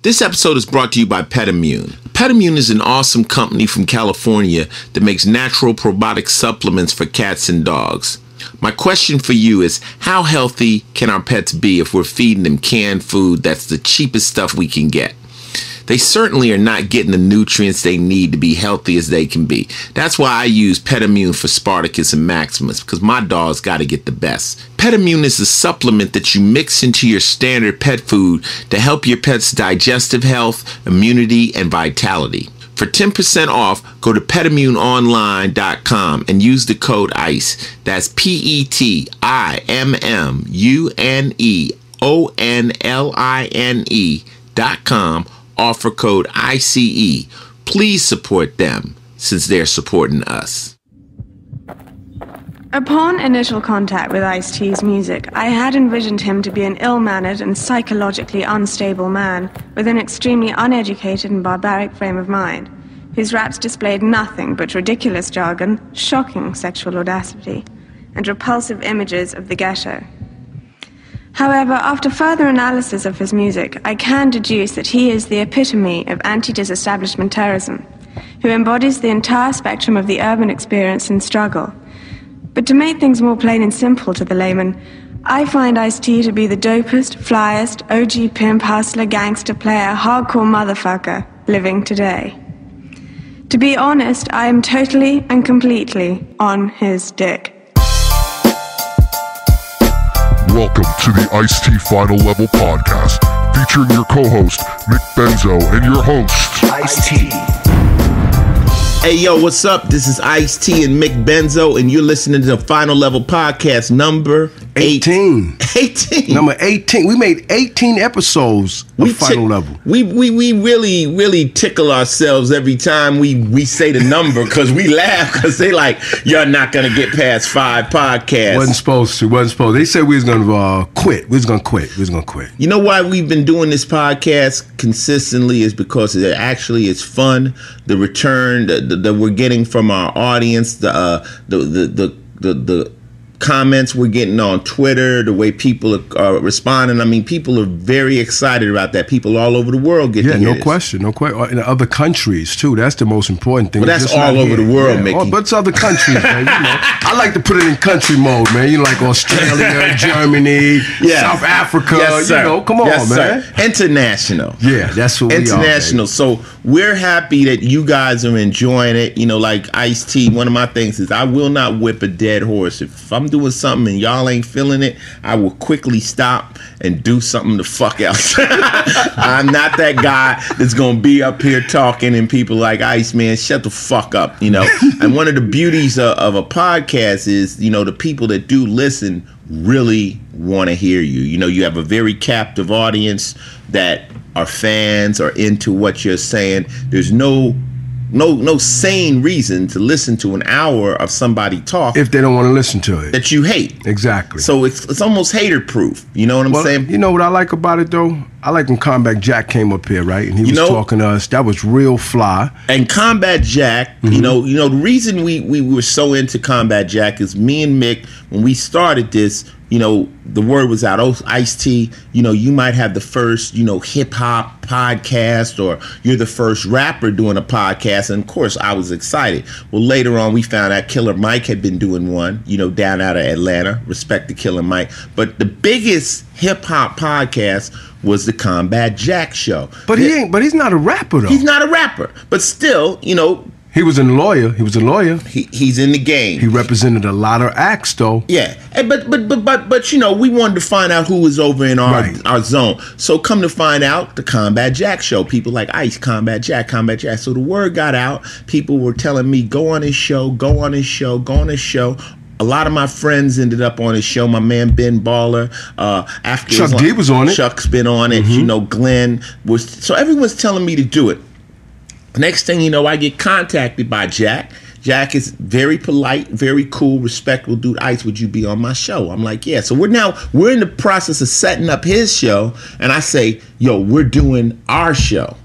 This episode is brought to you by PetImmune. PetImmune is an awesome company from California that makes natural probiotic supplements for cats and dogs. My question for you is, how healthy can our pets be if we're feeding them canned food that's the cheapest stuff we can get? They certainly are not getting the nutrients they need to be healthy as they can be. That's why I use PetImmune for Spartacus and Maximus, because my dog's got to get the best. PetImmune is a supplement that you mix into your standard pet food to help your pet's digestive health, immunity, and vitality. For 10% off, go to petimmuneonline.com and use the code ICE. That's PetImmuneonline.com. Offer code ICE. Please support them since they're supporting us. Upon initial contact with Ice-T's music, I had envisioned him to be an ill-mannered and psychologically unstable man with an extremely uneducated and barbaric frame of mind, whose raps displayed nothing but ridiculous jargon, shocking sexual audacity, and repulsive images of the ghetto. However, after further analysis of his music, I can deduce that he is the epitome of anti-disestablishment terrorism, who embodies the entire spectrum of the urban experience and struggle. But to make things more plain and simple to the layman, I find Ice-T to be the dopest, flyest, OG pimp, hustler, gangster player, hardcore motherfucker living today. To be honest, I am totally and completely on his dick. Welcome to the Ice-T Final Level Podcast, featuring your co-host, Mick Benzo, and your host, Ice-T. Hey, yo, what's up? This is Ice-T and Mick Benzo, and you're listening to the Final Level Podcast number 18. Number 18. We made 18 episodes of Final Level. We really tickle ourselves every time we say the number, because we laugh, because they like, you're not going to get past 5 podcasts. Wasn't supposed to. They said we was going to quit. We was going to quit. You know why we've been doing this podcast consistently is because it actually is fun. The return that we're getting from our audience, the comments we're getting on Twitter, the way people are responding. I mean, people are very excited about that. People all over the world get to hear no question. In other countries too. That's the most important thing. Well, that's all over the world, Mickey. But it's other countries, man. I like to put it in country mode, man. Like Australia, Germany, South Africa. Yes, sir. Come on, yes, man. Sir. International. Yeah, that's what we are. International. So we're happy that you guys are enjoying it. Like Ice-T, one of my things is I will not whip a dead horse. If I'm doing something and y'all ain't feeling it, I will quickly stop and do something the fuck else. I'm not that guy that's gonna be up here talking and people like, Ice, man, shut the fuck up, And one of the beauties of a podcast is, the people that do listen really want to hear you. You have a very captive audience that are fans, are into what you're saying. There's no sane reason to listen to an hour of somebody talk if they don't want to listen to it that you hate. Exactly. So it's almost hater proof. You know what I'm saying? You know what I like about it though? I like when Combat Jack came up here, right? And he was talking to us. That was real fly. And Combat Jack, the reason we were so into Combat Jack is me and Mick, when we started this, the word was out, Ice-T, you might have the first, hip-hop podcast, or you're the first rapper doing a podcast. And, of course, I was excited. Well, later on, we found out Killer Mike had been doing one, down out of Atlanta. Respect to Killer Mike. But the biggest hip-hop podcast was the Combat Jack show. But he's not a rapper, though. He's not a rapper. But still, he was a lawyer. He's in the game. He represented a lot of acts, though. Yeah, but we wanted to find out who was over in our zone. So come to find out, the Combat Jack show. People like Ice, Combat Jack. So the word got out. People were telling me, go on his show. A lot of my friends ended up on his show. My man Ben Baller, after Chuck D was on it. Chuck's been on it. Glenn was. So everyone's telling me to do it. Next thing you know, I get contacted by Jack. Jack is very polite, very cool, respectful dude. Ice, would you be on my show? I'm like, yeah. So we're in the process of setting up his show, and I say, yo, we're doing our show.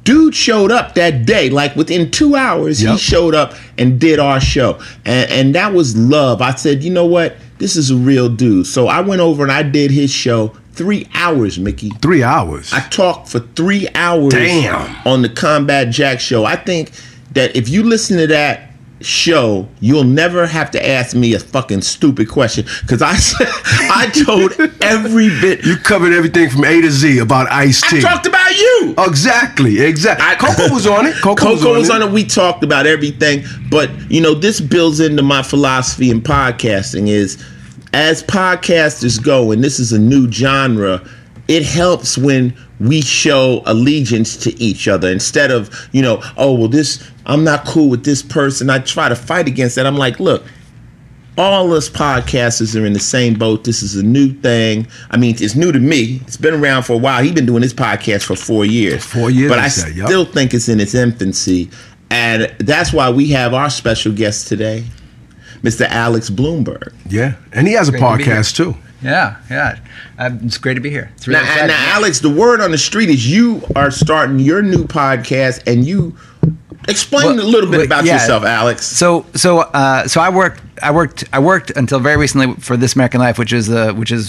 Dude showed up that day, like within 2 hours, he showed up and did our show. And that was love. I said, you know what? This is a real dude. So I went over and I did his show 3 hours, Mickey. 3 hours? I talked for 3 hours. Damn. On the Combat Jack show. I think that if you listen to that show, you'll never have to ask me a fucking stupid question, because I told every bit. You covered everything from A to Z about Ice-T. I talked about you. Exactly. Coco was on it. Coco was on it. We talked about everything. But, you know, this builds into my philosophy in podcasting is, as podcasters go, and this is a new genre, it helps when we show allegiance to each other instead of, you know, oh, well, I'm not cool with this person. I try to fight against that. I'm like, look, all us podcasters are in the same boat. This is a new thing. I mean, it's new to me. It's been around for a while. He's been doing this podcast for 4 years. 4 years. But I still think it's in its infancy. And that's why we have our special guest today, Mr. Alex Blumberg. Yeah. And he has a podcast, too. Yeah. It's great to be here. It's really now, Alex, the word on the street is you are starting your new podcast, and you explain a little bit about yourself, Alex. So I worked until very recently for This American Life, which is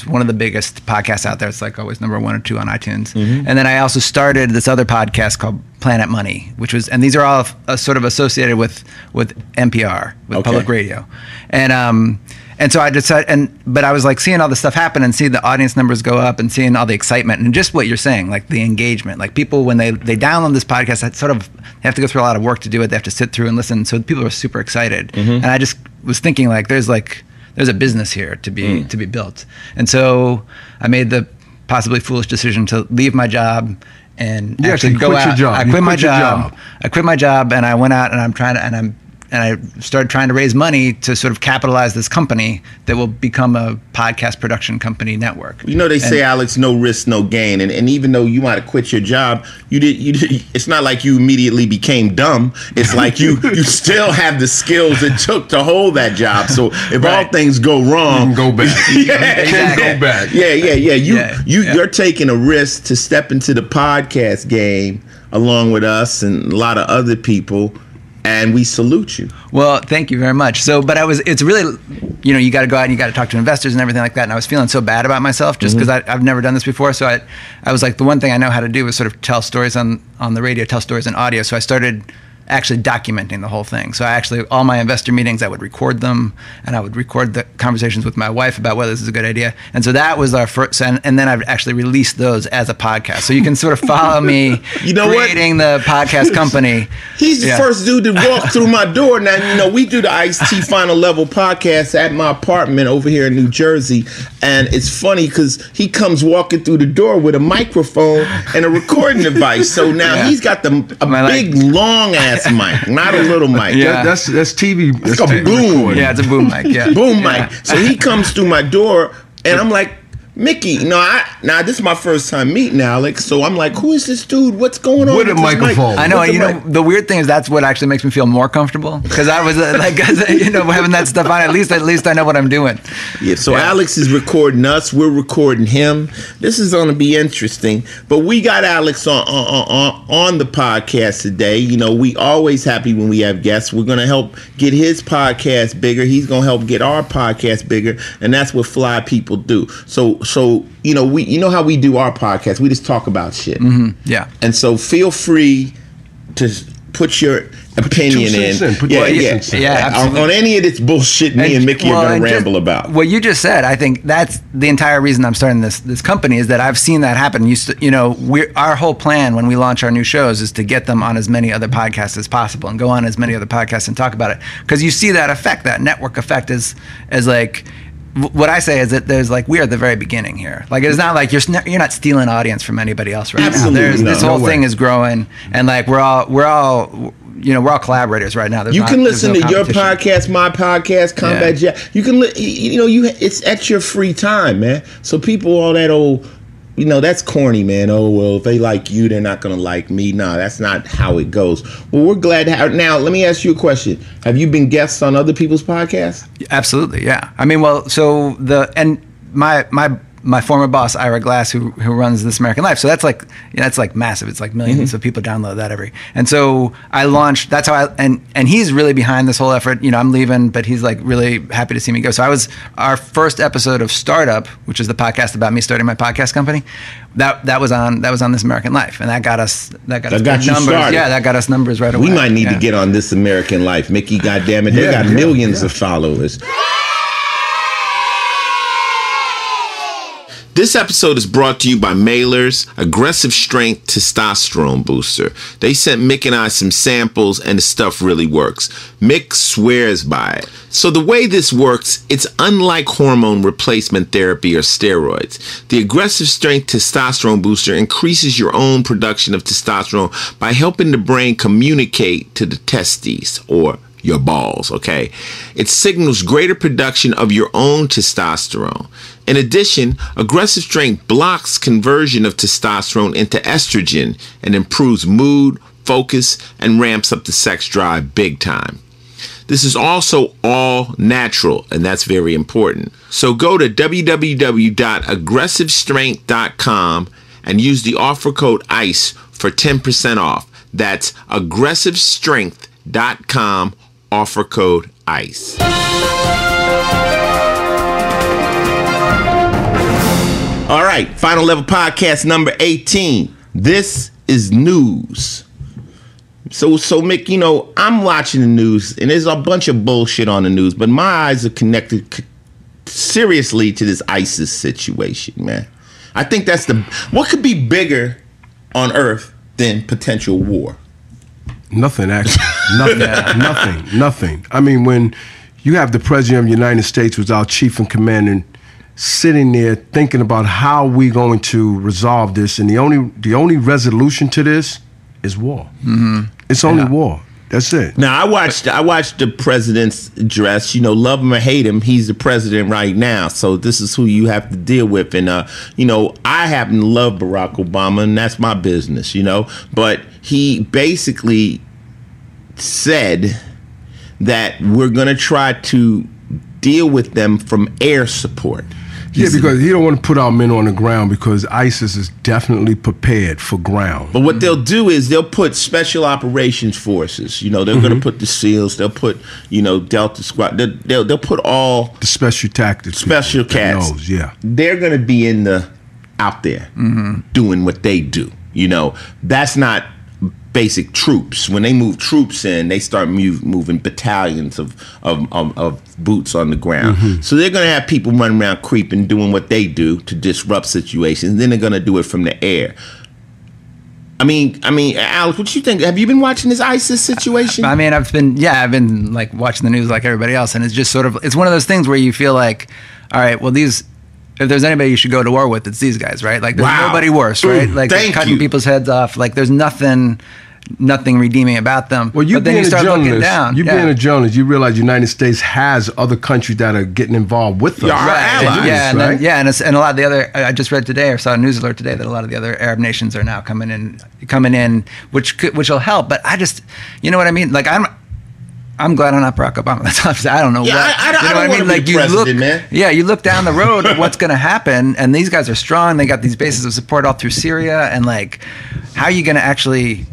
one of the biggest podcasts out there. It's like always number 1 or 2 on iTunes. Mm-hmm. And then I also started this other podcast called Planet Money, and these are all sort of associated with NPR, with public radio, and so I decided, but I was like seeing all this stuff happen and seeing the audience numbers go up and seeing all the excitement and just what you're saying, like the engagement, like people when they download this podcast, they have to go through a lot of work to do it. They have to sit through and listen. So people are super excited, and I just was thinking like there's a business here to be built, and so I made the possibly foolish decision to leave my job and actually go out. I quit my job. I quit my job and I went out and I started trying to raise money to sort of capitalize this company that will become a podcast production company network. You know, they say, Alex, no risk, no gain. And even though you might have quit your job, you did. It's not like you immediately became dumb. It's like you still have the skills it took to hold that job. So if all things go wrong, you can go back. Go back. You're taking a risk to step into the podcast game along with us and a lot of other people. And we salute you. Well, thank you very much. It's really, you got to go out and you got to talk to investors and everything like that. And I was feeling so bad about myself just because I've never done this before. So I was like, the one thing I know how to do is sort of tell stories on the radio, tell stories in audio. So I started actually documenting the whole thing. So all my investor meetings, I would record them, and I would record the conversations with my wife about whether this is a good idea. And so that was our first, and then I've actually released those as a podcast. So you can sort of follow me creating the podcast company. He's the first dude to walk through my door. Now, we do the Ice-T Final Level podcast at my apartment over here in New Jersey. And it's funny because he comes walking through the door with a microphone and a recording device. So now he's got a big, long-ass mic, not a little mic. Yeah, that's TV. It's like a boom. Yeah, it's a boom mic. Yeah, boom mic. So he comes through my door, and I'm like, Mickey, this is my first time meeting Alex, so I'm like, who is this dude? What's going on with a microphone? I know, the weird thing is that's what actually makes me feel more comfortable, because I was having that stuff on, at least I know what I'm doing. Yeah, so Alex is recording us, we're recording him. This is going to be interesting, but we got Alex on the podcast today. We always happy when we have guests. We're going to help get his podcast bigger. He's going to help get our podcast bigger, and that's what fly people do. So how we do our podcast. We just talk about shit. Mm-hmm. Yeah. And so feel free to put your opinion in. On any of this bullshit me and Mickey are going to ramble about. What you just said, I think that's the entire reason I'm starting this company, is that I've seen that happen. Our whole plan when we launch our new shows is to get them on as many other podcasts as possible and go on as many other podcasts and talk about it. Because you see that effect, that network effect as like, what I say is that we are at the very beginning here. Like, it's not like you're not stealing audience from anybody else right Absolutely now. This whole thing is growing, and like we're all collaborators right now. You can listen to your podcast, my podcast, Combat Jack. You can it's at your free time, man. So people, all that old, that's corny, man. Oh, well, if they like you, they're not going to like me. No, that's not how it goes. Well, we're glad to have. Now, let me ask you a question. Have you been guests on other people's podcasts? Absolutely, yeah. I mean, well, so my my former boss, Ira Glass, who runs This American Life. So that's like massive. It's like millions of people download that and so I launched, that's how and he's really behind this whole effort. You know, I'm leaving, but he's like really happy to see me go. So our first episode of Startup, which is the podcast about me starting my podcast company, that was on This American Life, and that got us numbers. Started. Yeah, that got us numbers right away. We might need to get on This American Life. Mickey, goddammit, they got millions of followers. This episode is brought to you by Mailer's Aggressive Strength Testosterone Booster. They sent Mick and I some samples, and the stuff really works. Mick swears by it. So the way this works, it's unlike hormone replacement therapy or steroids. The Aggressive Strength Testosterone Booster increases your own production of testosterone by helping the brain communicate to the testes, or your balls, okay? It signals greater production of your own testosterone. In addition, Aggressive Strength blocks conversion of testosterone into estrogen and improves mood, focus, and ramps up the sex drive big time. This is also all natural, and that's very important. So go to www.aggressivestrength.com and use the offer code ICE for 10% off. That's aggressivestrength.com, offer code ICE. All right, Final Level Podcast number 18. This is news. So Mick, you know, I'm watching the news, and there's a bunch of bullshit on the news, but my eyes are connected seriously to this ISIS situation, man. I think that's what could be bigger on Earth than potential war? Nothing, actually. Nothing. I mean, when you have the President of the United States, who's our chief and commander, sitting there thinking about how we're going to resolve this, and the only resolution to this is war. Mm-hmm. It's only war. That's it. Now, I watched the president's address. You know, love him or hate him, he's the president right now. So this is who you have to deal with. And you know, I happen to love Barack Obama, and that's my business. You know, but he basically said that we're going to try to deal with them from air support. Yeah, because he don't want to put our men on the ground, because ISIS is definitely prepared for ground. But what they'll do is they'll put special operations forces. You know, they're going to put the SEALs. They'll put, you know, Delta Squad. They'll put all the special tactics, special cats. Yeah, they're going to be out there doing what they do. You know, that's not basic troops. When they move troops in, they start moving battalions of boots on the ground. Mm-hmm. So they're going to have people running around creeping, doing what they do to disrupt situations. Then they're going to do it from the air. I mean, Alex, what you think? Have you been watching this ISIS situation? I mean, I've been like watching the news like everybody else, and it's just sort of, it's one of those things where you feel like, all right, well, if there's anybody you should go to war with, it's these guys, right? Like, there's nobody worse, right? Like, cutting people's heads off. Like, there's nothing redeeming about them. Well, being a journalist, you realize the United States has other countries that are getting involved with us. And a lot of the other, I just read today, or saw a news alert today, that a lot of the other Arab nations are now coming in, which will help. But I just, you know what I mean? Like, I'm glad I'm not Barack Obama. That's obviously, I don't know. Yeah, what. I don't want to be the president, man. Yeah, you look down the road at what's going to happen, and these guys are strong. They got these bases of support all through Syria, and like, how are you going to actually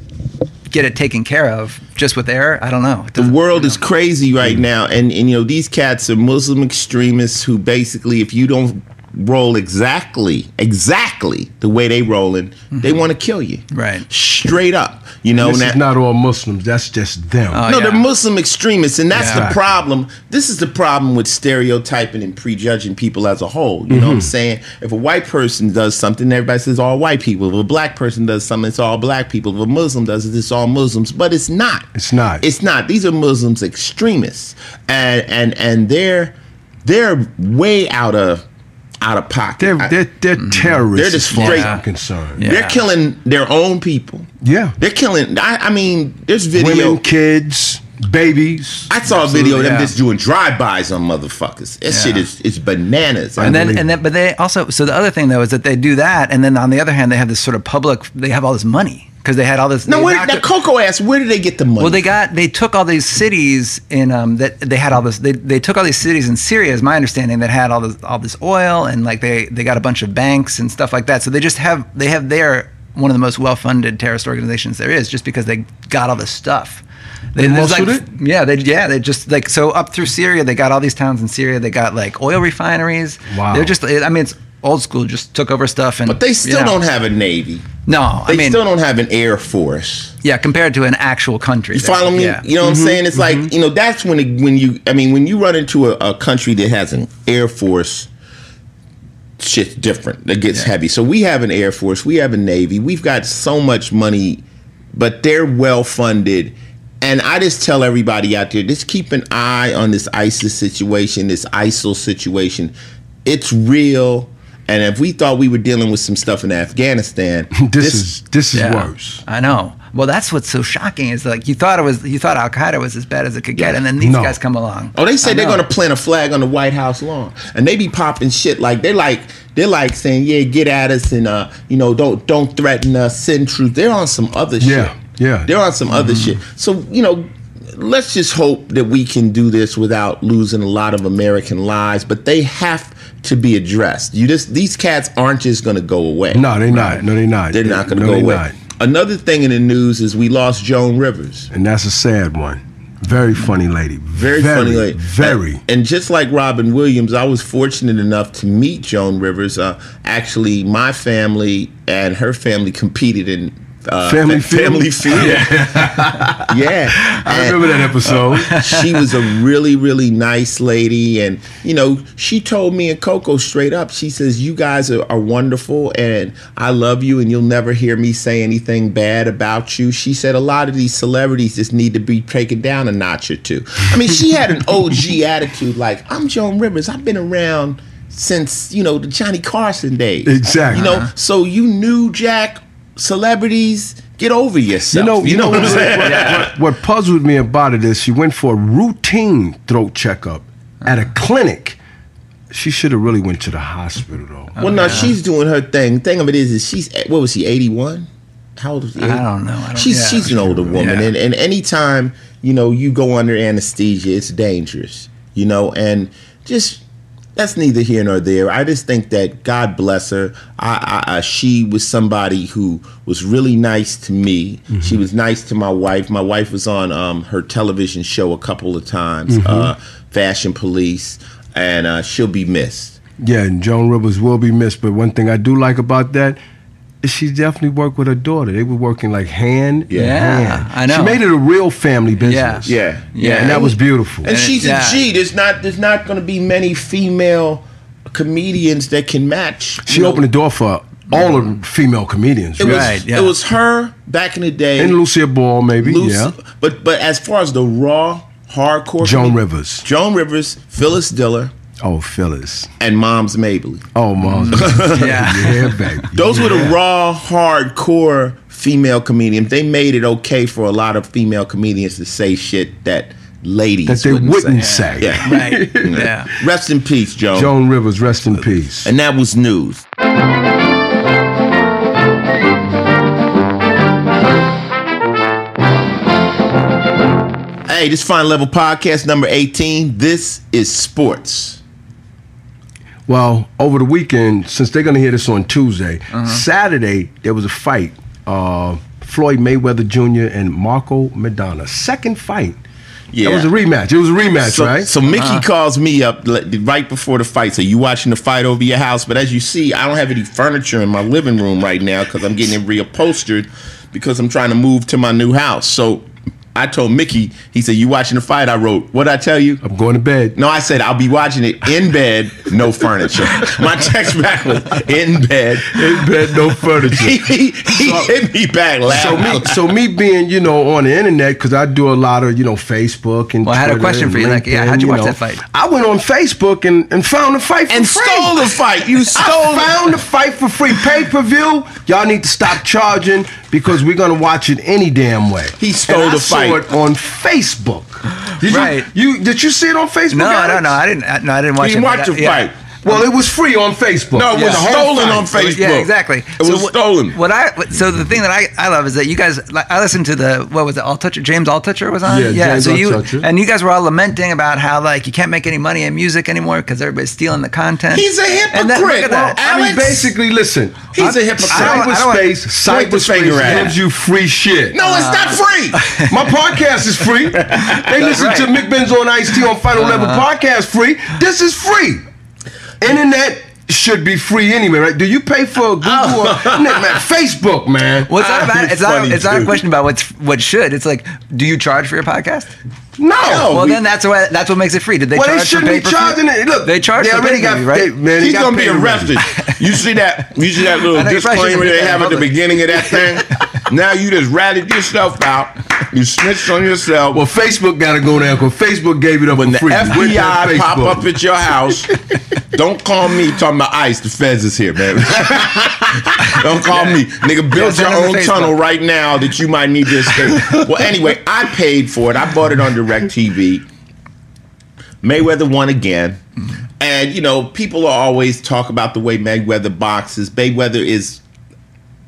get it taken care of just with air? I don't know. The world is crazy right now, and you know, these cats are Muslim extremists who basically, if you don't roll exactly the way they rolling, they want to kill you. Right. Straight up. You know, this is not all Muslims. That's just them. They're Muslim extremists, and that's the problem. This is the problem with stereotyping and prejudging people as a whole. You know what I'm saying? If a white person does something, everybody says all white people. If a black person does something, it's all black people. If a Muslim does it, it's all Muslims. But it's not. It's not. It's not. These are Muslims extremists, and they're way out of pocket. They're terrorists. They're as far as I'm concerned. They're killing their own people. Yeah. They're killing, I mean, there's video. Women, kids, babies. I saw a video of them just doing drive-bys on motherfuckers. That shit is bananas. But they also, so the other thing though is that they do that, and then on the other hand, they have this sort of public, they have all this money because they had all this. Now, now Coco asked, where did they get the money? Well, they took all these cities in that they had all this. They took all these cities in Syria, is my understanding, that had all this oil, and like they got a bunch of banks and stuff like that. So they are one of the most well-funded terrorist organizations there is, just because they got all this stuff. They just like, so up through Syria, they got all these towns in Syria. They got like oil refineries. Wow. They're just, I mean, it's old school, just took over stuff. But they still don't have a navy. No, they still don't have an air force. Yeah, compared to an actual country. You follow me? Yeah. You know what I'm saying? It's like, that's when you run into a country that has an air force, shit's different. It gets heavy. So we have an air force, we have a navy, we've got so much money, but they're well funded. And I just tell everybody out there, just keep an eye on this ISIS situation, this ISIL situation. It's real. And if we thought we were dealing with some stuff in Afghanistan, this is worse. I know. Well, that's what's so shocking is like you thought Al Qaeda was as bad as it could get, and then these guys come along. Oh, they say they're going to plant a flag on the White House lawn, and they be popping shit like they're like saying, yeah, get at us, and don't threaten us, send troops. They're on some other shit. Yeah, they're on some other shit. So let's just hope that we can do this without losing a lot of American lives. But they have to be addressed. These cats aren't just going to go away. No, they're not. No, they're not. They're not going to go away. Not. Another thing in the news is we lost Joan Rivers. And that's a sad one. Very funny lady. Very funny lady. Very. And just like Robin Williams, I was fortunate enough to meet Joan Rivers. Actually, my family and her family competed in Family Feud. Yeah. I remember that episode. She was a really, really nice lady. And, she told me and Coco straight up, she says, you guys are wonderful and I love you and you'll never hear me say anything bad about you. She said a lot of these celebrities just need to be taken down a notch or two. I mean, she had an OG attitude like, I'm Joan Rivers. I've been around since, the Johnny Carson days. Exactly. So you knew Jack. Celebrities, get over yourself. You know what I'm saying? What puzzled me about it is she went for a routine throat checkup at a clinic. She should have really went to the hospital though. Well, no, she's doing her thing. Thing of it is she's, what was she, 81? How old was she? I don't know. She's an older woman, and anytime you go under anesthesia, it's dangerous. And just. That's neither here nor there. I just think that God bless her. She was somebody who was really nice to me. Mm-hmm. She was nice to my wife. My wife was on her television show a couple of times, Fashion Police, and she'll be missed. Yeah, and Joan Rivers will be missed. But one thing I do like about that is she definitely worked with her daughter. They were working like hand in hand. I know. She made it a real family business. Yeah. And that was beautiful. And she's a G. There's not going to be many female comedians that can match. She opened the door for all of the female comedians. It was her back in the day. And Lucille Ball, maybe. But as far as the raw, hardcore. Joan Rivers, Phyllis Diller. Oh, Phyllis. And Moms Mabley. Oh, Moms Mabley. Yeah, baby. Those were the raw, hardcore female comedians. They made it okay for a lot of female comedians to say shit that ladies that they wouldn't say. Yeah. Right. Yeah. Rest in peace, Joan. Joan Rivers, rest in peace. And that was news. Hey, this is Final Level Podcast number 18. This is sports. Well, over the weekend, since they're going to hear this on Tuesday, Saturday, there was a fight. Floyd Mayweather Jr. and Marco Maidana. Second fight. Yeah. That was a rematch. It was a rematch, right? So Mickey calls me up right before the fight. So you watching the fight over your house. But as you see, I don't have any furniture in my living room right now because I'm getting it reupholstered because I'm trying to move to my new house. So I told Mickey, he said, you watching the fight? I wrote, what'd I tell you? I'm going to bed. No, I said, I'll be watching it in bed, no furniture. My text back was, in bed. In bed, no furniture. He hit me back laughing. So me being, on the internet, because I do a lot of, Facebook and Well, I had a question for you. LinkedIn, how'd you watch that fight? I went on Facebook and found the fight for free. And stole the fight. You stole I found the fight for free. Pay-per-view. Y'all need to stop charging because we're going to watch it any damn way. He stole the fight. I saw it on Facebook. Did you see it on Facebook? No, I didn't watch it. You didn't watch the fight. Well, it was free on Facebook. No, it was stolen on Facebook. Yeah, exactly. It was stolen. So the thing that I love is that you guys, I listened to what was it, Altucher? James Altucher was on? Yeah, James Altucher. And you guys were all lamenting about how like you can't make any money in music anymore because everybody's stealing the content. He's a hypocrite. Look at that. I mean, basically, listen. He's a hypocrite. Cyberspace gives you free shit. No, it's not free. My podcast is free. They listen to Mick Benzo and Ice-T on Final Level Podcast free. This is free. Internet should be free anyway, right? Do you pay for Google or man, Facebook, man? Well, it's not a question about what should. It's like, do you charge for your podcast? No. Well, then that's what makes it free. Did they charge they shouldn't for be charging it. Look, they charge they for already got right? He's gonna be arrested. You see that little disclaimer they have at the beginning of that thing? Now you just ratted yourself out. You snitched on yourself. Well, Facebook got to go down because Facebook gave it up when for free. The FBI pop up at your house. Don't call me talking about ICE. The feds is here, man. Don't call me. Nigga, build your own tunnel right now that you might need to escape. Well, anyway, I paid for it. I bought it on DirecTV. Mayweather won again. And, you know, people are always talk about the way Mayweather boxes. Mayweather is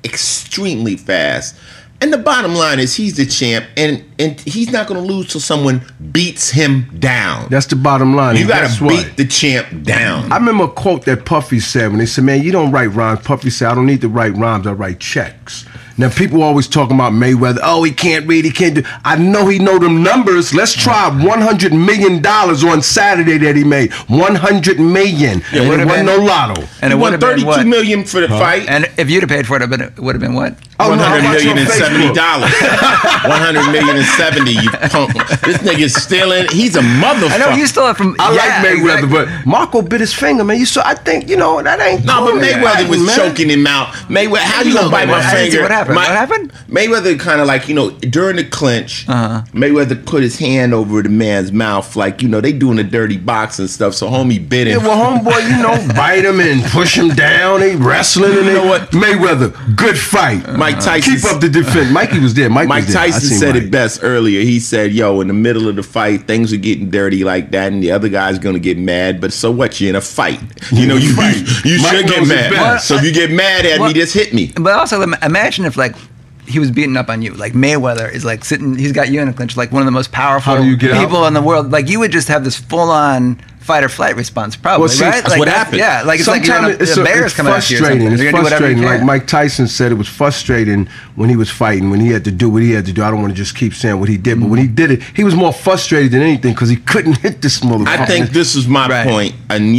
extremely fast. And the bottom line is he's the champ, and he's not going to lose till someone beats him down. That's the bottom line. You got to beat the champ down. I remember a quote that Puffy said when they said, man, you don't write rhymes. Puffy said, I don't need to write rhymes, I write checks. Now, people always talking about Mayweather. Oh, he can't read, he can't do. I know he know them numbers. Let's try $100 million on Saturday that he made. $100 million. Yeah, and it wasn't no lotto. And it won $32 million for the fight. And if you'd have paid for it, it would have been what? $100 million and $70. $100 million and $70. You punk. This nigga's stealing. He's a motherfucker. I know you stole it from. I like Mayweather, but Marco bit his finger, man. I think that ain't. No, but Mayweather was choking him out. Mayweather, how you gonna bite my finger? What happened? What happened? Mayweather kind of like, during the clinch, Mayweather put his hand over the man's mouth, like, they doing the dirty boxing stuff. So homie bit him. Yeah, well, homeboy, bite him and push him down. They wrestling, and you know what? Mayweather, good fight. Mike Tyson. Keep up the defense. Mikey was there. Mike Tyson said it best earlier. He said, yo, in the middle of the fight, things are getting dirty like that, and the other guy's going to get mad, but so what? You're in a fight. You should get mad. So if you get mad at me, just hit me. But also, imagine if, like, he was beating up on you. Like, Mayweather is, like, sitting, he's got you in a clinch, like, one of the most powerful people in the world. Like, you would just have this full-on fight or flight response, probably, right? That's what happened. Yeah, like it's sometimes like the bear's coming after you. It's frustrating. Like Mike Tyson said, it was frustrating when he was fighting, when he had to do what he had to do. I don't want to just keep saying what he did, but when he did it, he was more frustrated than anything because he couldn't hit this motherfucker. I think this is my point, and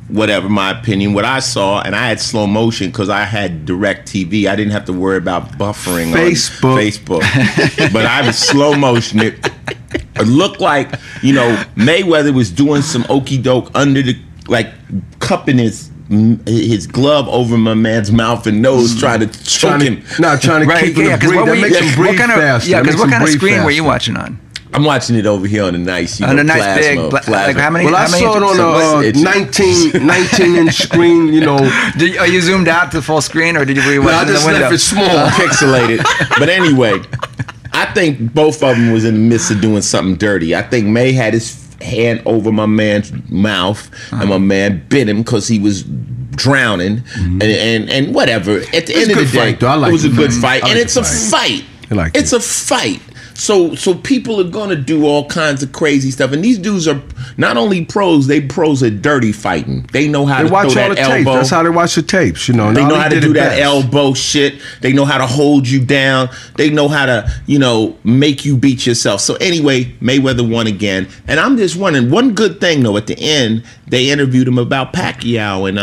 whatever my opinion, what I saw, and I had slow motion because I had DirecTV. I didn't have to worry about buffering on Facebook. But I was slow motion. It looked like, Mayweather was doing some okey doke under the, like, cupping his glove over my man's mouth and nose, trying to choke him. Trying to keep him to breathe. That makes him breathe faster. Yeah, because what kind of screen were you watching on? I'm watching it over here on a nice, on a nice big, like how many? Well, I saw it on a 19-inch screen. Are you zoomed out to full screen, or were you watching in the window? I just left it small, pixelated. But anyway, I think both of them was in the midst of doing something dirty. I think May had his hand over my man's mouth, and my man bit him because he was drowning, and whatever. At the end of the day, it was a good fight, and it's a fight. It's a fight. So people are gonna do all kinds of crazy stuff, and these dudes are not only pros; they pros at dirty fighting. They know how to throw that elbow. Tapes. That's how they watch the tapes. They know how to do that elbow shit. They know how to hold you down. They know how to make you beat yourself. So anyway, Mayweather won again, and I'm just wondering one good thing though. At the end, they interviewed him about Pacquiao, and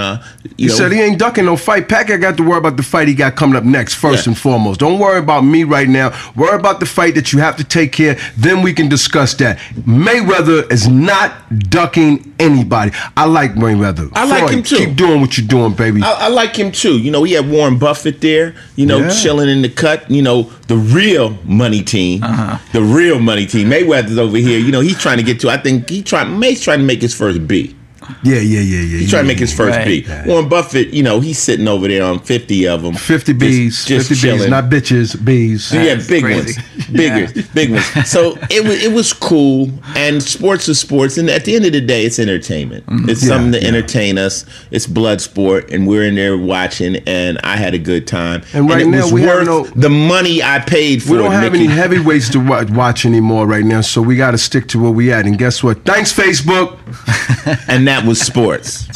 he said he ain't ducking no fight. Pacquiao got to worry about the fight he got coming up next first and foremost. Don't worry about me right now. Worry about the fight that you have to take care. Then we can discuss that. Mayweather is not ducking anybody. I like Mayweather. I like him too. Keep doing what you're doing, baby. I like him too. He had Warren Buffett there. Chilling in the cut. The real money team. The real money team. Mayweather's over here. He's trying to get to. I think May's trying to make his first B. Yeah. He's trying to make his first B. Warren Buffett, he's sitting over there on 50 of them. 50 Bs. Just 50 chilling. Bs, not bitches, Bs. Yeah, big crazy. ones. Big ones. So it was cool, and sports is sports, and at the end of the day, it's entertainment. It's something to entertain us. It's blood sport, and we're in there watching, and I had a good time. And right it now, was we have worth the money I paid for We don't it, have Mickey. any heavyweights to watch anymore right now, so we got to stick to where we at. And guess what? Thanks, Facebook. And that was sports.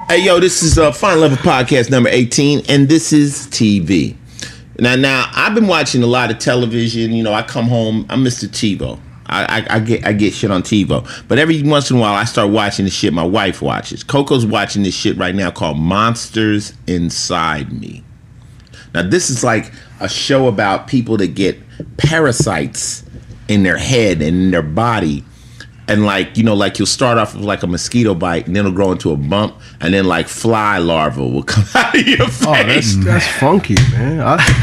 Hey, yo, this is Final Level Podcast number 18, and this is TV. Now, I've been watching a lot of television. I come home, I'm Mr. TiVo. I get shit on TiVo. But every once in a while, I start watching the shit my wife watches. Coco's watching this shit right now called Monsters Inside Me. Now, this is like a show about people that get parasites in their head and in their body. And like you'll start off with like a mosquito bite, and then it'll grow into a bump, and then like fly larvae will come out of your face. Oh, that's funky, man.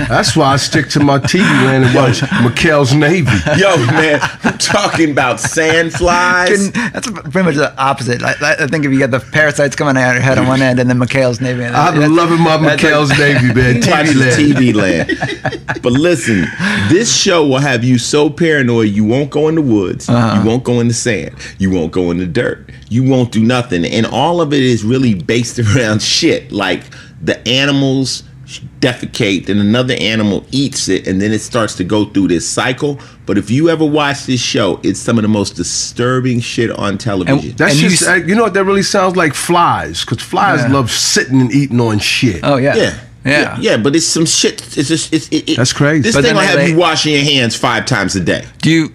That's why I stick to my TV land and watch McHale's Navy. Yo, man, I'm talking about sandflies. That's pretty much the opposite. I think if you get the parasites coming out of your head on one end and then McHale's Navy. I'm loving my McHale's Navy, man. TV land. But listen, this show will have you so paranoid you won't go in the woods, you won't go in the sand, you won't go in the dirt, you won't do nothing, and all of it is really based around shit like the animals defecate, then another animal eats it, and then it starts to go through this cycle. But if you ever watch this show, it's some of the most disturbing shit on television. That's just you know what that really sounds like? Flies, because flies love sitting and eating on shit. Oh yeah. Yeah, but it's some shit. It's just that's crazy. This but thing will have they you washing your hands 5 times a day. Do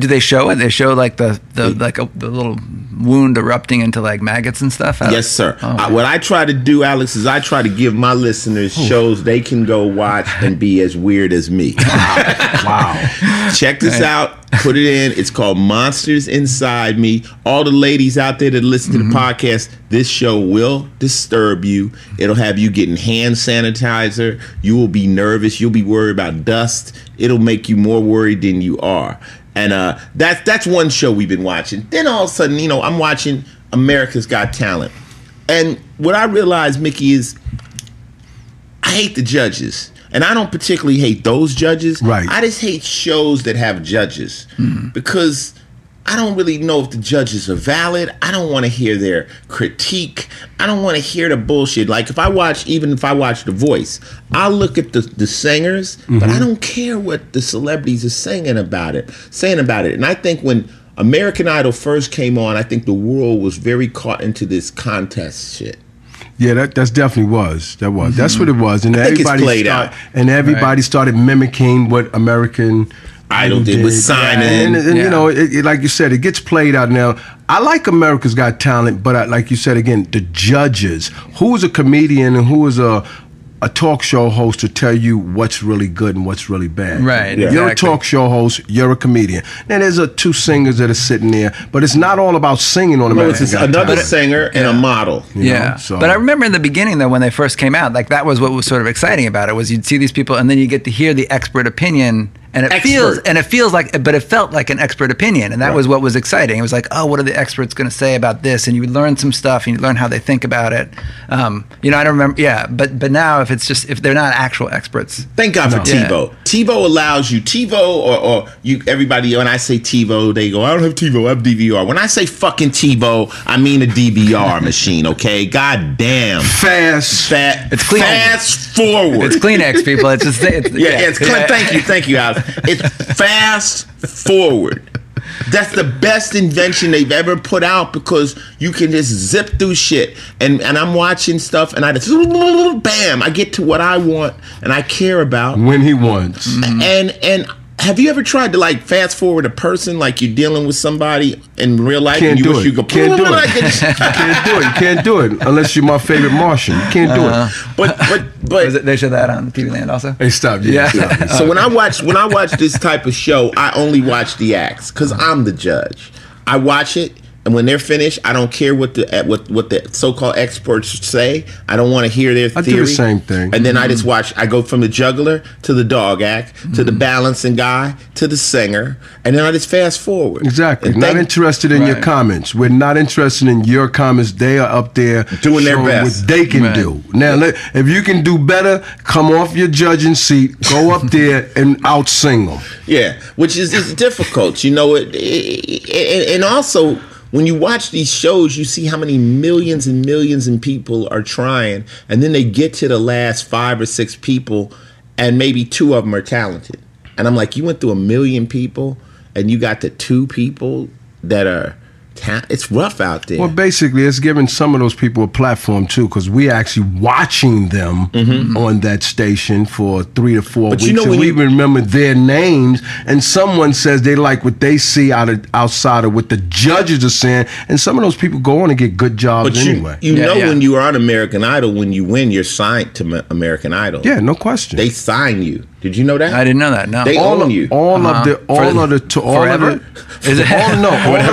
they show it? They show like the little wound erupting into like maggots and stuff? Yes, sir. What I try to do, Alex, is I try to give my listeners shows they can go watch and be as weird as me. Wow. Check this out. Put it in. It's called Monsters Inside Me. All the ladies out there that listen to the podcast, this show will disturb you. It'll have you getting hand sanitizer. You will be nervous. You'll be worried about dust. It'll make you more worried than you are. And that's one show we've been watching. Then all of a sudden, I'm watching America's Got Talent. And what I realized, Mickey, is I hate the judges. And I don't particularly hate those judges. Right. I just hate shows that have judges. Because I don't really know if the judges are valid. I don't want to hear their critique. I don't want to hear the bullshit. Like if I watch The Voice, I'll look at the singers, but I don't care what the celebrities are saying about it. And I think when American Idol first came on, I think the world was very caught into this contest shit. Yeah, that's definitely was. That's what it was. And I think it's played out. And everybody started mimicking what American Idol did with Simon. And like you said, it gets played out now. I like America's Got Talent, but like you said again, the judges. Who is a comedian and who is a talk show host to tell you what's really good and what's really bad? Right. Yeah. You're a talk show host. You're a comedian. Now there's 2 singers that are sitting there, but it's not all about singing on America's Got another Talent. singer and a model. You know? So. But I remember in the beginning though, when they first came out, like that was what was sort of exciting about it, was you'd see these people and then you get to hear the expert opinion. And it felt like an expert opinion, and that was what was exciting. It was like, oh, what are the experts going to say about this? And you would learn some stuff, and you learn how they think about it. I don't remember. Yeah, but now if they're not actual experts, thank God for TiVo. Yeah. TiVo allows you or you. Everybody, when I say TiVo, they go, I don't have TiVo, I have DVR. When I say fucking TiVo, I mean a DVR machine. Okay, God damn, it's clean. Fast forward. It's Kleenex, people. It's just it's clean. Thank you, Alex. It's fast forward. That's the best invention they've ever put out because you can just zip through shit. And I'm watching stuff and I just bam, I get to what I want and I care about. When he wants. And have you ever tried to like fast forward a person like you're dealing with somebody in real life? Can't and you do wish it. You go, can't do it. You can't do it unless you're my favorite Martian. You can't do it. But they show that on TV Land also. Hey, stop. So when I watch this type of show, I only watch the acts because I'm the judge. I watch it And when they're finished, I don't care what the so-called experts say. I don't want to hear their theory. I do the same thing. And then I just watch. I go from the juggler to the dog act to the balancing guy to the singer, and then I just fast forward. Exactly. Not interested in your comments. We're not interested in your comments. They are up there doing their best. What they can do. Now, if you can do better, come off your judging seat, go up there and out-sing them. Yeah, which is difficult. You know, and also, when you watch these shows, you see how many millions and millions of people are trying, and then they get to the last 5 or 6 people, and maybe 2 of them are talented. And I'm like, you went through 1 million people, and you got the 2 people that are it's rough out there. Well, basically, it's giving some of those people a platform too, because we're actually watching them on that station for 3 to 4 weeks, and we remember their names. And someone says they like what they see outside of what the judges are saying, and some of those people go on and get good jobs anyway. You know, when you are on American Idol, when you win, you're signed to American Idol. Yeah, no question. They sign you. Did you know that? I didn't know that. No, they own you. All of the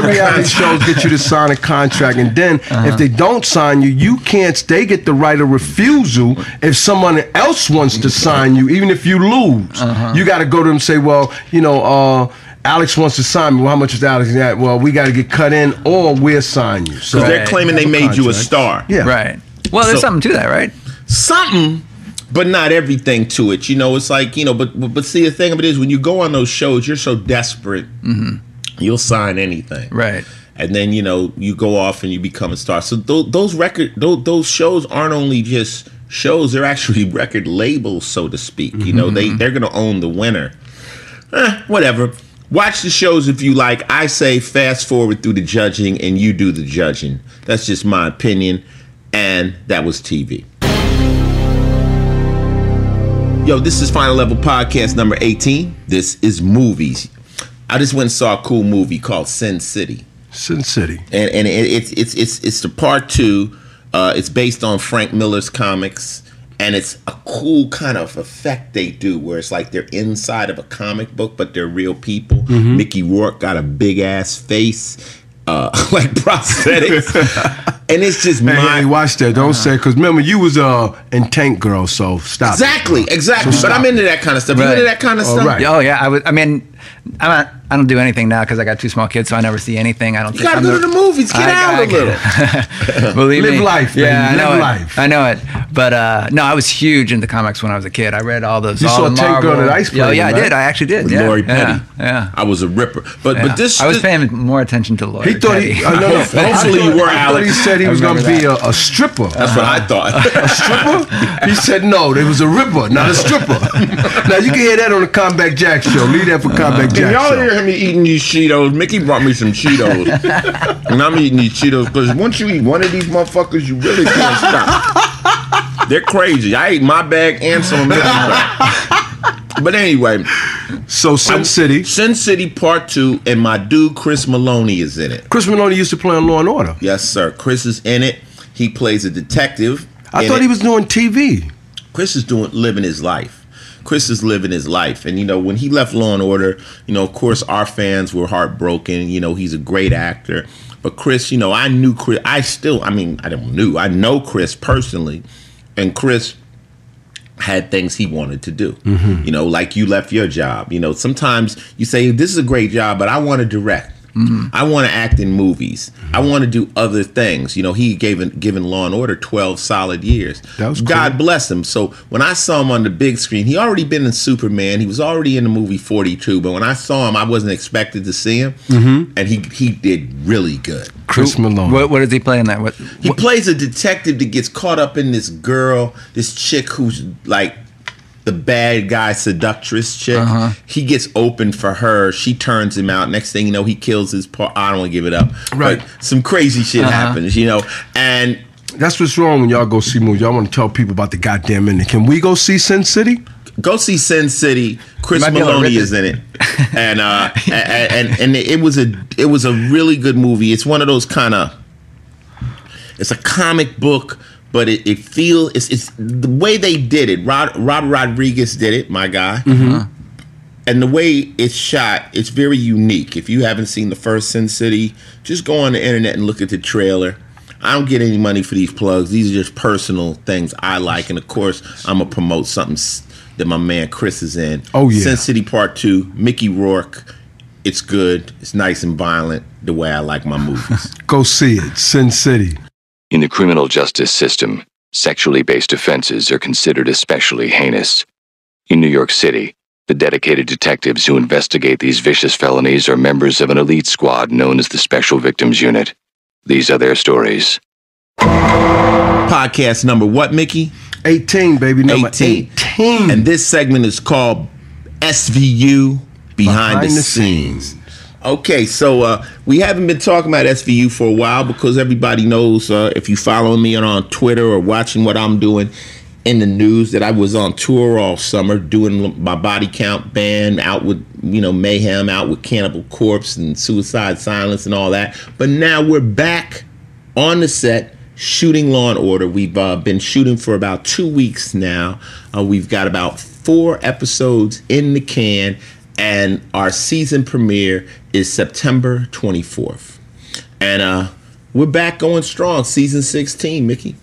reality shows get you to sign a contract, and then if they don't sign you, you can't. They get the right of refusal if someone else wants to sign you, even if you lose. You got to go to them and say, well, you know, Alex wants to sign me. Well, how much is Alex? Well, we got to get cut in, or we'll sign you. So they're claiming they made you a star. Yeah, right. Well, there's something to that, right? Something. But not everything to it, you know. It's like, you know, but see, the thing of it is, when you go on those shows, you're so desperate, you'll sign anything, right? And then, you know, you go off and you become a star. So those shows aren't only just shows; they're actually record labels, so to speak. You know, they're gonna own the winner. Whatever. Watch the shows if you like. I say fast forward through the judging, and you do the judging. That's just my opinion, and that was TV. Yo, this is Final Level Podcast number 18. This is movies. I just went and saw a cool movie called Sin City. Sin City. And it's the part 2. It's based on Frank Miller's comics, and it's a cool kind of effect they do where it's like they're inside of a comic book, but they're real people. Mickey Rourke got a big ass face, like prosthetics. And it's just Hey, watch that. Don't say, because remember, you was in Tank Girl, so stop. Exactly. So but I'm into that kind of stuff. You into that kind of stuff? Right. Oh, yeah. I don't do anything now because I got 2 small kids, so I never see anything. I don't. You gotta go to the movies. Get out a little. Believe me. Live life. Yeah, Live life. I know it. But no, I was huge into comics when I was a kid. I read all those. You saw Tank Girl at Ice Cream. Oh, yeah, right? I did. I actually did. With Lori Petty. Yeah. I was a ripper. But this. I was paying more attention to Lori. He thought Petty. Hopefully you were, Alex. He said he was gonna be a stripper. That's what I thought. A stripper? He said no, there was a ripper, not a stripper. Now you can hear that on the Comeback Jack show. Leave that for Comeback Jack Y'all show. hear me eating these Cheetos? Mickey brought me some Cheetos. And I'm eating these Cheetos because once you eat one of these motherfuckers, you really can't stop. They're crazy. I ate my bag and some of Mickey's bag. But anyway. So Sin City. Sin City Part 2, and my dude Chris Maloney is in it. Chris Maloney used to play on Law & Order. Yes, sir. Chris is in it. He plays a detective. I thought he was doing TV. Chris is living his life. Chris is living his life. And, you know, when he left Law & Order, you know, of course, our fans were heartbroken. You know, he's a great actor. But Chris, you know, I knew Chris. I know Chris personally. And Chris had things he wanted to do. You know, like you left your job. You know, sometimes you say, this is a great job, but I want to direct. I want to act in movies. I want to do other things. You know, he given Law & Order 12 solid years. That was God cool. bless him. So when I saw him on the big screen, he already been in Superman. He was already in the movie 42. But when I saw him, I wasn't expected to see him. And he did really good. Chris Maloney. What does he play in that? He plays a detective that gets caught up in this girl, this chick who's like the bad guy seductress chick. He gets open for her. She turns him out. Next thing you know, he kills his part. I don't want to give it up. Right. But some crazy shit happens, you know. And that's what's wrong when y'all go see movies. Y'all want to tell people about the goddamn ending. Can we go see Sin City? Go see Sin City. Chris Maloney is in it. And and it was a really good movie. It's one of those kind of, it's a comic book, but it's the way they did it. Robert Rodriguez did it, my guy. And the way it's shot, it's very unique. If you haven't seen the first Sin City, just go on the internet and look at the trailer. I don't get any money for these plugs. These are just personal things I like. And, of course, I'm going to promote something that my man Chris is in. Oh, yeah. Sin City Part 2, Mickey Rourke. It's good. It's nice and violent, the way I like my movies. Go see it. Sin City. In the criminal justice system, sexually based offenses are considered especially heinous. In New York City, the dedicated detectives who investigate these vicious felonies are members of an elite squad known as the Special Victims Unit. These are their stories. Podcast number what, Mickey? 18, baby. Number 18. And this segment is called SVU Behind the Scenes. Okay, so we haven't been talking about SVU for a while because everybody knows, if you follow me on Twitter or watching what I'm doing in the news, that I was on tour all summer doing my Body Count band, out with, Mayhem, out with Cannibal Corpse and Suicide Silence and all that. But now we're back on the set shooting Law & Order. We've been shooting for about 2 weeks now. We've got about 4 episodes in the can. And our season premiere is September 24th. And we're back going strong. Season 16, Mickey.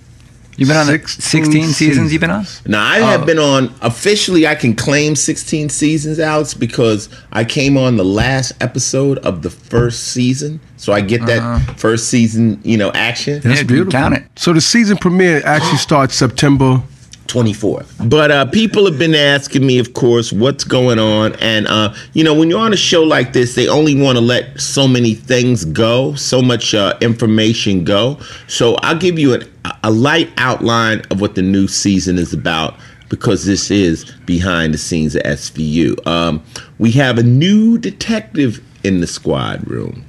You've been on 16 seasons you've been on? Now, I have been on, officially, I can claim 16 seasons, Alex, because I came on the last episode of the first season. So I get that first season, action. That's beautiful. Count it. So the season premiere actually starts September 24th. But people have been asking me, of course, what's going on. And, when you're on a show like this, they only want to let so many things go, so much information go. So I'll give you a light outline of what the new season is about, because this is behind the scenes of SVU. We have a new detective in the squad room.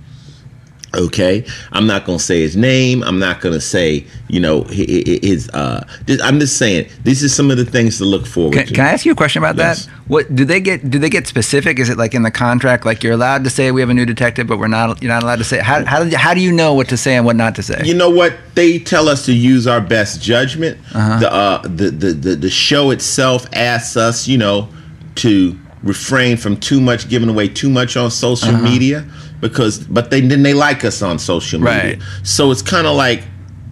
Okay, I'm not gonna say his name. I'm not gonna say, his. I'm just saying this is some of the things to look forward to. Can I ask you a question about Yes. that? What do they get? Do they get specific? Is it like in the contract, like you're allowed to say we have a new detective, but you're not allowed to say? How do you know what to say and what not to say? You know what? They tell us to use our best judgment. The show itself asks us, to refrain from too much, giving away too much on social media. But then they like us on social media. Right. So it's kind of like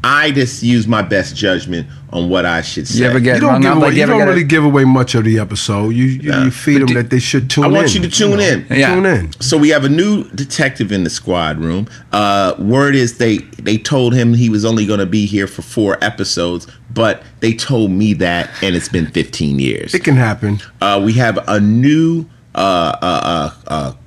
I just use my best judgment on what I should say. You ever get You don't, really give away much of the episode. You feed them that they should tune in. I want you to tune in. Yeah. Tune in. So we have a new detective in the squad room. Word is they told him he was only going to be here for 4 episodes, but they told me that, and it's been 15 years. It can happen. We have a new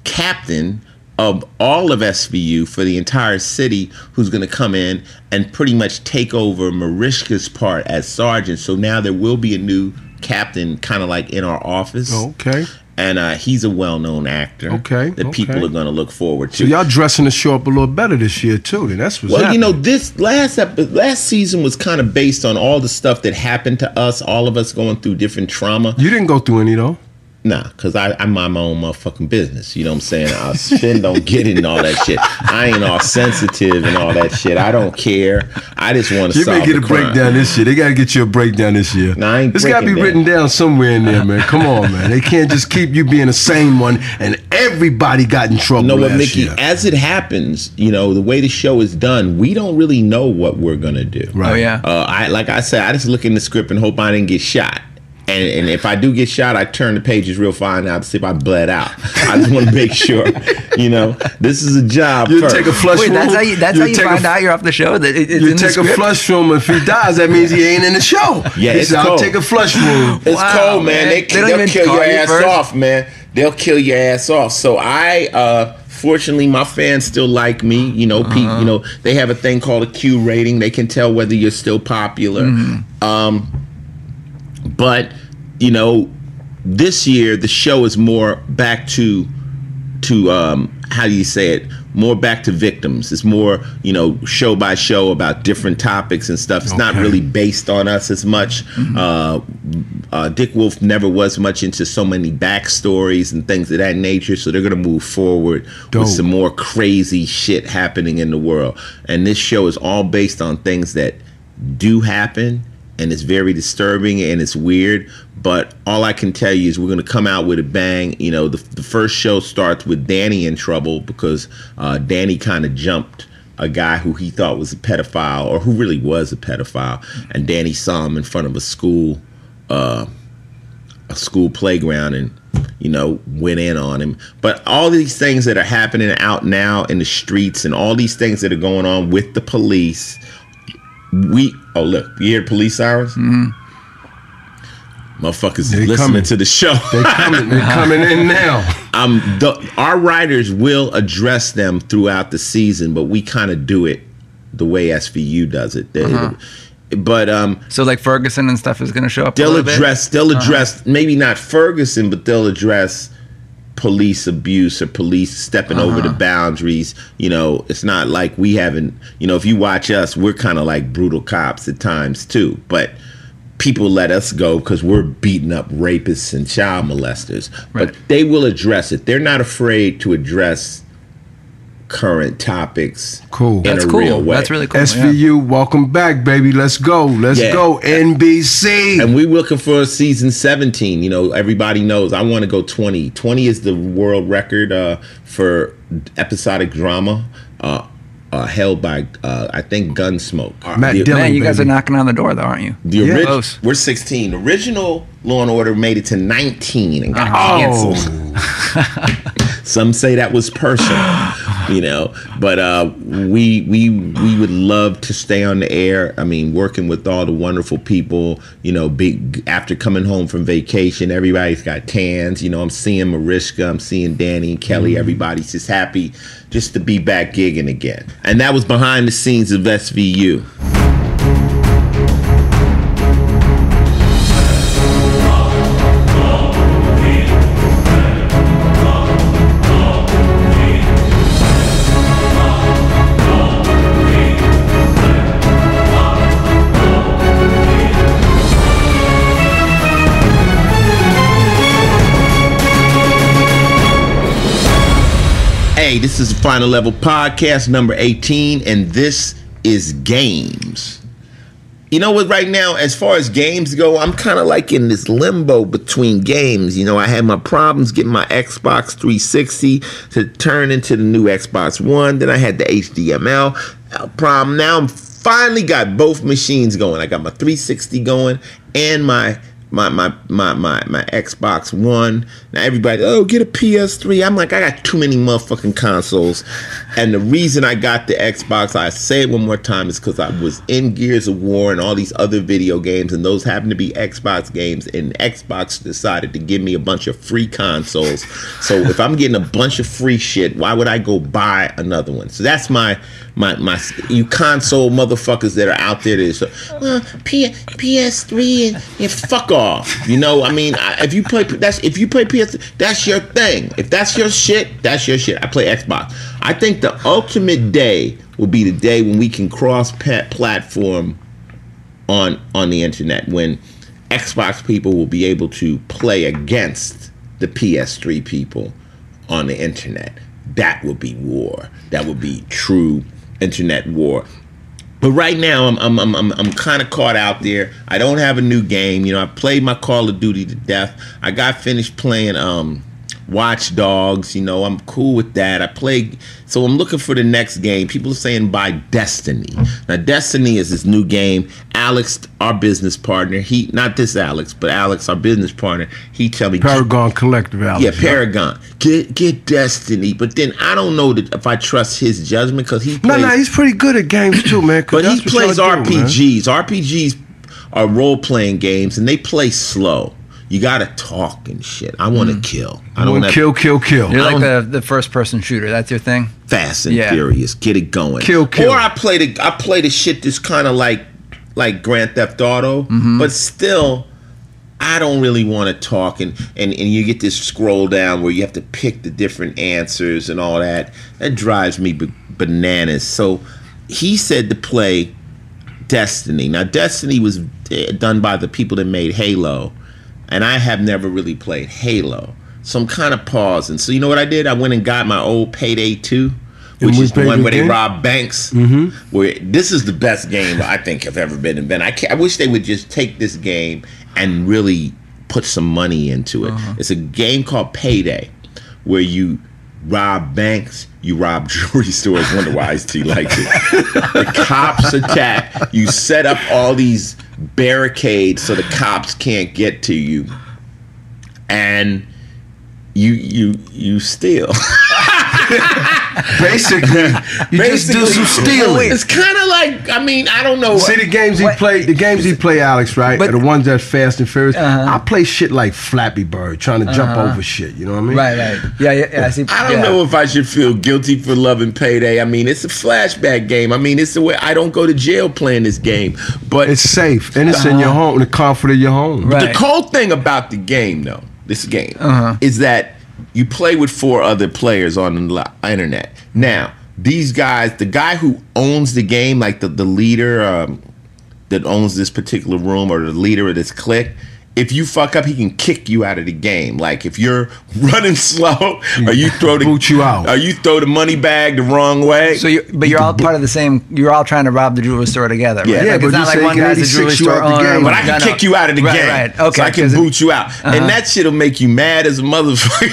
captain of all of SVU for the entire city, who's going to come in and pretty much take over Mariska's part as sergeant. So now there will be a new captain, kind of like in our office. Okay. And he's a well-known actor. Okay. That people are going to look forward to. So y'all dressing the show up a little better this year too. Then that's what's happening. This last season was kind of based on all the stuff that happened to us, all of us going through different trauma. You didn't go through any though. Nah, because I mind my own motherfucking business. You know what I'm saying? I spin don't get it and all that shit. I ain't all sensitive and all that shit. I don't care. I just want to solve the crime. You may get a breakdown this year. They got to get you a breakdown this year. Nah, I ain't It's got to be written down somewhere in there, man. Come on, man. They can't just keep you being a sane one and everybody got in trouble what, last Mickey? year. As it happens, the way the show is done, we don't really know what we're going to do. Right. Oh, yeah. Like I said, I just look in the script and hope I didn't get shot. And if I do get shot, I turn the pages real fine out to see if I bled out. I just want to make sure, this is a job. You first. take a flush room. That's how you find out you're off the show. That it's You in take the a script? flush room. If he dies, that means he ain't in the show. Yeah, he it's said, I'll cold. take a flush room. It's Wow, cold, man. man. They'll even kill call your you ass first? off, man. They'll kill your ass off. So fortunately, my fans still like me. They have a thing called a Q rating. They can tell whether you're still popular. But this year the show is more back to how do you say it? More back to victims. It's more, show by show about different topics and stuff. It's not really based on us as much. Dick Wolf never was much into so many backstories and things of that nature. So they're going to move forward with some more crazy shit happening in the world. And this show is all based on things that do happen and it's very disturbing and it's weird. But all I can tell you is we're going to come out with a bang. You know, the first show starts with Danny in trouble because Danny kind of jumped a guy who he thought was a pedophile, or who really was a pedophile, and Danny saw him in front of a school playground and, you know, went in on him. But all these things that are happening out now in the streets and all these things that are going on with the police, oh look, you hear police sirens? Mm-hmm. Motherfuckers listening coming to the show. They're coming in now. Our writers will address them throughout the season, but we kind of do it the way SVU does it. But so like Ferguson and stuff is going to show up. They'll address maybe not Ferguson, but they'll address police abuse or police stepping over the boundaries. You know, it's not like we haven't. You know, if you watch us, we're kind of like brutal cops at times too. But people let us go because we're beating up rapists and child molesters. Right. But they will address it. They're not afraid to address current topics. Cool. That's in a cool. real way. That's really cool. SVU, welcome back, baby. Let's go. Let's go. NBC. And we're looking for season 17. You know, everybody knows I want to go 20. 20 is the world record for episodic drama. Held by I think Gunsmoke. Matt Dillon, man, you guys are knocking on the door, though, aren't you? We're 16. The original Law and Order made it to 19 and got canceled. Some say that was personal, you know. But we would love to stay on the air. I mean, working with all the wonderful people. You know, after coming home from vacation, everybody's got tans. You know, I'm seeing Mariska, I'm seeing Danny and Kelly. Everybody's just happy just to be back gigging again. And that was behind the scenes of SVU. Hey, this is the Final Level Podcast number 18, and this is games. You know what, right now, as far as games go, I'm kind of like in this limbo between games. You know, I had my problems getting my Xbox 360 to turn into the new Xbox One. Then I had the HDMI problem. Now I'm finally got both machines going. I got my 360 going and my Xbox One. Now everybody, get a PS3. I'm like, I got too many motherfucking consoles. And the reason I got the Xbox, I say it one more time, is because I was in Gears of War and all these other video games, and those happen to be Xbox games, and Xbox decided to give me a bunch of free consoles. So if I'm getting a bunch of free shit, why would I go buy another one? So that's my you console motherfuckers that are out there that is PS3 and fuck off. You know, I mean, if you play PS, that's your thing. If that's your shit, that's your shit. I play Xbox. I think the ultimate day will be the day when we can cross-platform on the internet, when Xbox people will be able to play against the PS3 people on the internet. That would be war. That would be true internet war. But right now, I'm kind of caught out there. I don't have a new game. You know, I played my Call of Duty to death. I got finished playing Watch Dogs. You know, I'm cool with that. So I'm looking for the next game. People are saying buy Destiny. Now, Destiny is this new game. Alex, our business partner, not this Alex, but Alex, our business partner, he tell me Paragon Collective, Alex. Yeah, Paragon. Get Destiny. But then I don't know if I trust his judgment, because he plays. No, he's pretty good at games too, man. But he plays RPGs. RPGs are role-playing games, and they play slow. You gotta talk and shit. I want to kill. I don't kill. You're like the first person shooter. That's your thing. Fast and furious. Get it going. Kill. Or I play the shit that's kind of like Grand Theft Auto, but still, I don't really want to talk. And you get this scroll down where you have to pick the different answers and all that. That drives me bananas. So he said to play Destiny. Now, Destiny was done by the people that made Halo. And I have never really played Halo. So I'm kind of pausing. So you know what I did? I went and got my old Payday 2. which we is the played one the where they game? rob banks. Where this is the best game I think have ever been invented. I wish they would just take this game and really put some money into it. It's a game called Payday, where you rob banks, you rob jewelry stores. Wonder why Ice-T likes it. The cops attack. You set up all these barricades so the cops can't get to you, and you steal. Basically, you just do some stealing. It's kind of like, I mean, I don't know. See the games he play, Alex, right? But- are the ones that Fast and Furious. I play shit like Flappy Bird, trying to jump over shit. You know what I mean? Right. Yeah. I see. I don't know if I should feel guilty for loving Payday. I mean, it's a flashback game. I mean, it's the way I don't go to jail playing this game. But It's safe and it's in your home, in the comfort of your home. Right. the cool thing about the game, though, this game, is that you play with 4 other players on the internet. Now, these guys, the guy who owns the game, like the leader that owns this particular room, or the leader of this clique, if you fuck up, he can kick you out of the game. Like if you're running slow, or you boot you out, or you throw the money bag the wrong way. So you're all part of the same. You're all trying to rob the jewelry store together. Right? Yeah, like, but it's not you like say one you can guy's a jewelry 86 you store out the owner. game. But I can kick you out of the game. Right. Okay. So I can boot you out. And that shit'll make you mad as a motherfucker.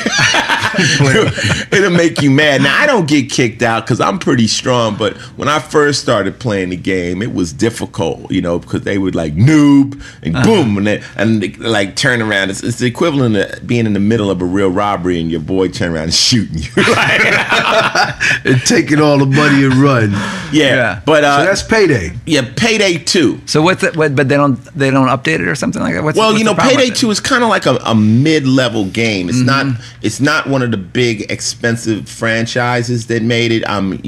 It'll make you mad. Now, I don't get kicked out because I'm pretty strong, but when I first started playing the game, it was difficult, because they would like noob and boom, and they like turn around. It's the equivalent of being in the middle of a real robbery and your boy turn around and shooting you. And taking all the money and run. Yeah. But so that's Payday. Yeah, Payday 2. So what's it? But they don't update it or something like that. What's the problem Payday with it? 2 is kind of like a mid-level game. It's not one of the big expensive franchises that made it. And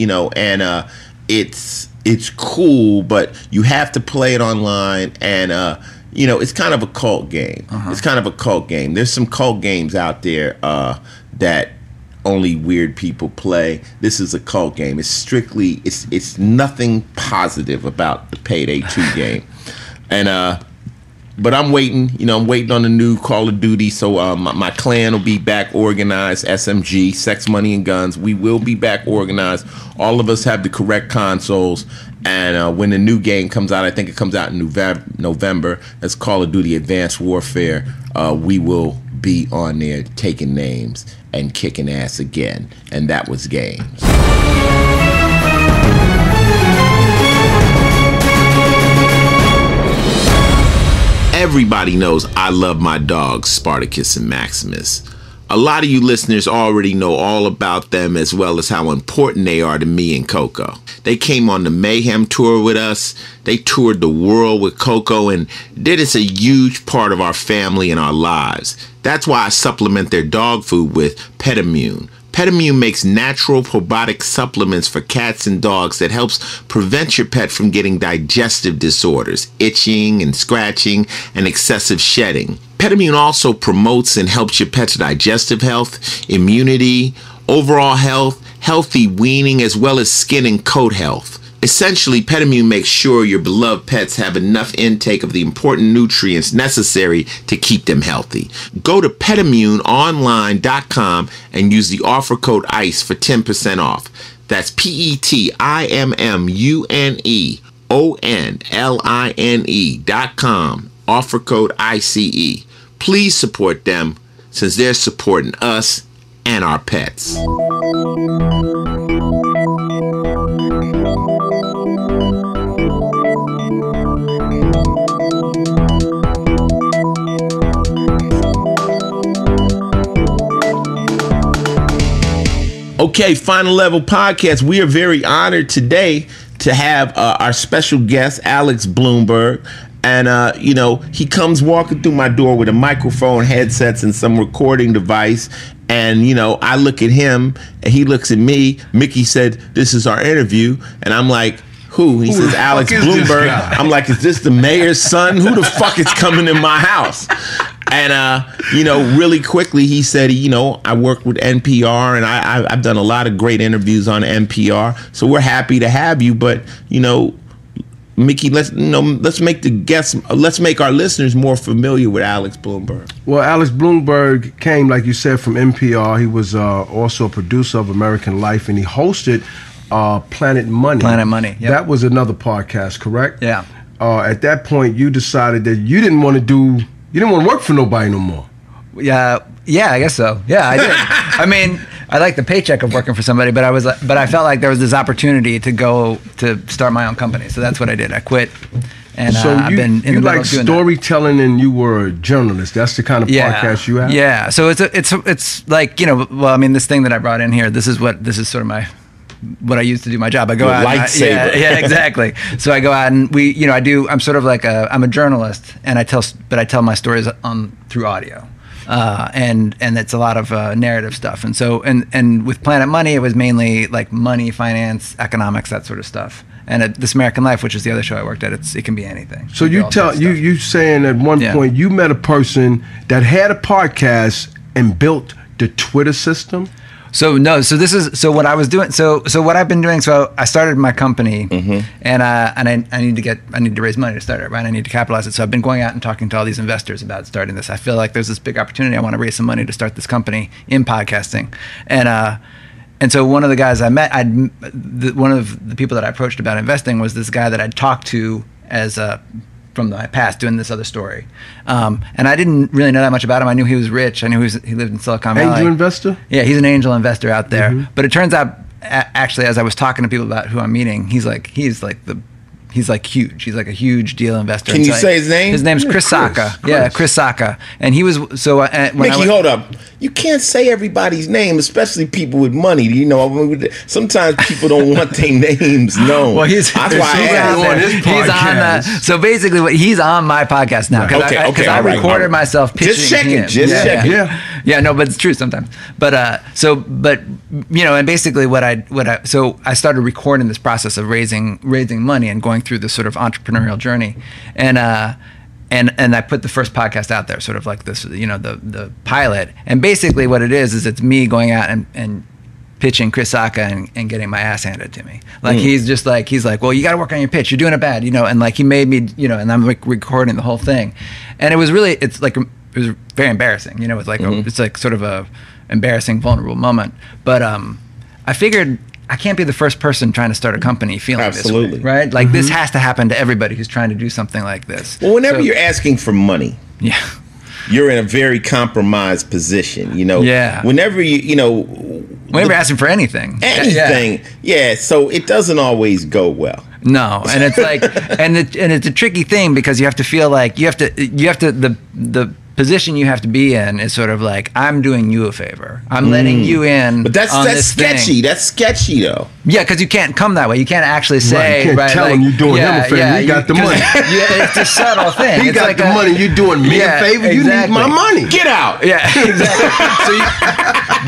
it's cool, but you have to play it online, and it's kind of a cult game. It's kind of a cult game. There's some cult games out there that only weird people play. This is a cult game. It's strictly, it's nothing positive about the Payday 2 game. And but I'm waiting, I'm waiting on the new Call of Duty. So my clan will be back organized. SMG, Sex, Money, and Guns. We will be back organized. All of us have the correct consoles. And when the new game comes out, I think it comes out in November. That's Call of Duty Advanced Warfare. We will be on there taking names and kicking ass again. And that was games. Everybody knows I love my dogs, Spartacus and Maximus. A lot of you listeners already know all about them, as well as how important they are to me and Coco. They came on the Mayhem tour with us. They toured the world with Coco, and that is a huge part of our family and our lives. That's why I supplement their dog food with Petamune. Petamune makes natural probiotic supplements for cats and dogs that helps prevent your pet from getting digestive disorders, itching and scratching, and excessive shedding. Petamune also promotes and helps your pet's digestive health, immunity, overall health, healthy weaning, as well as skin and coat health. Essentially, Petamune makes sure your beloved pets have enough intake of the important nutrients necessary to keep them healthy. Go to PetamuneOnline.com and use the offer code ICE for 10% off. That's PetimuneOnline.com. Offer code ICE. Please support them, since they're supporting us and our pets. Okay, Final Level Podcast. We are very honored today to have our special guest, Alex Blumberg. And, he comes walking through my door with a microphone, headsets, and some recording device. And, I look at him and he looks at me. Mickey said, "This is our interview." And I'm like, "Who?" He says, "Alex Blumberg." I'm like, "Is this the mayor's son? Who the fuck is coming in my house?" And, really quickly, he said, I work with NPR, and I've done a lot of great interviews on NPR. So we're happy to have you. But, Mickey, let's make our listeners more familiar with Alex Blumberg. Well, Alex Blumberg came, like you said, from NPR. He was also a producer of American Life, and he hosted Planet Money. Planet Money, yep. That was another podcast, correct? Yeah. At that point, you decided that you didn't want to work for nobody no more. Yeah, I guess so. Yeah, I did. I mean, I like the paycheck of working for somebody, but I felt like there was this opportunity to go to start my own company. So that's what I did. I quit, and so I've been in the middle of doing storytelling, and you were a journalist. That's the kind of podcast you have. Yeah. So it's like, well, I mean, this thing that I brought in here. This is sort of what I used to do my job. I go out. Lightsaber. Yeah, exactly. So I go out and I'm sort of like I'm a journalist, and I tell my stories through audio. And it's a lot of narrative stuff, and so and with Planet Money, it was mainly like money, finance, economics, that sort of stuff. And at This American Life, which is the other show I worked at, it can be anything. So you saying at one point you met a person that had a podcast and built the Twitter system? So what I was doing. So what I've been doing. So I started my company, and I need to raise money to start it, right? I need to capitalize it. So I've been going out and talking to all these investors about starting this. I feel like there's this big opportunity. I want to raise some money to start this company in podcasting, and so one of the guys I met, one of the people that I approached about investing was this guy that I'd talked to from my past doing this other story. And I didn't really know that much about him. I knew he was rich. I knew he lived in Silicon Valley. Angel investor? Yeah, he's an angel investor out there. But it turns out, actually, as I was talking to people about who I'm meeting, he's like huge. He's like a huge deal investor. Can you say his name? His name's Chris Sacca. Yeah, Chris Sacca. And he was, Mickey, hold up. You can't say everybody's name, especially people with money. Sometimes people don't want their names known. Well, that's why he's on so basically, he's on my podcast now. Because I recorded myself pitching Just check it. Yeah, no, but it's true sometimes. But and basically so I started recording this process of raising money and going through this sort of entrepreneurial journey, and I put the first podcast out there, sort of like this, the pilot. And basically what it is it's me going out and pitching Chris Sacca and getting my ass handed to me. Like he's like, well, you got to work on your pitch. You're doing it bad, and like he made me, and I'm like recording the whole thing, and it was very embarrassing. It's like it's like sort of a embarrassing, vulnerable moment. But I figured I can't be the first person trying to start a company feeling this way, right? Like this has to happen to everybody who's trying to do something like this. Well, whenever you're asking for money, you're in a very compromised position, Yeah. Whenever whenever you're asking for anything. So it doesn't always go well. No, and it's like, and it's a tricky thing because you have to feel like the position you have to be in is sort of like, I'm doing you a favor. I'm letting you in. But that's sketchy. Thing. That's sketchy though. Yeah, because you can't come that way. You can't actually say, you can't tell him you're doing him a favor. He got the money. It's a subtle thing. He got the money. You're doing me a favor. You need my money. Get out. Yeah, exactly.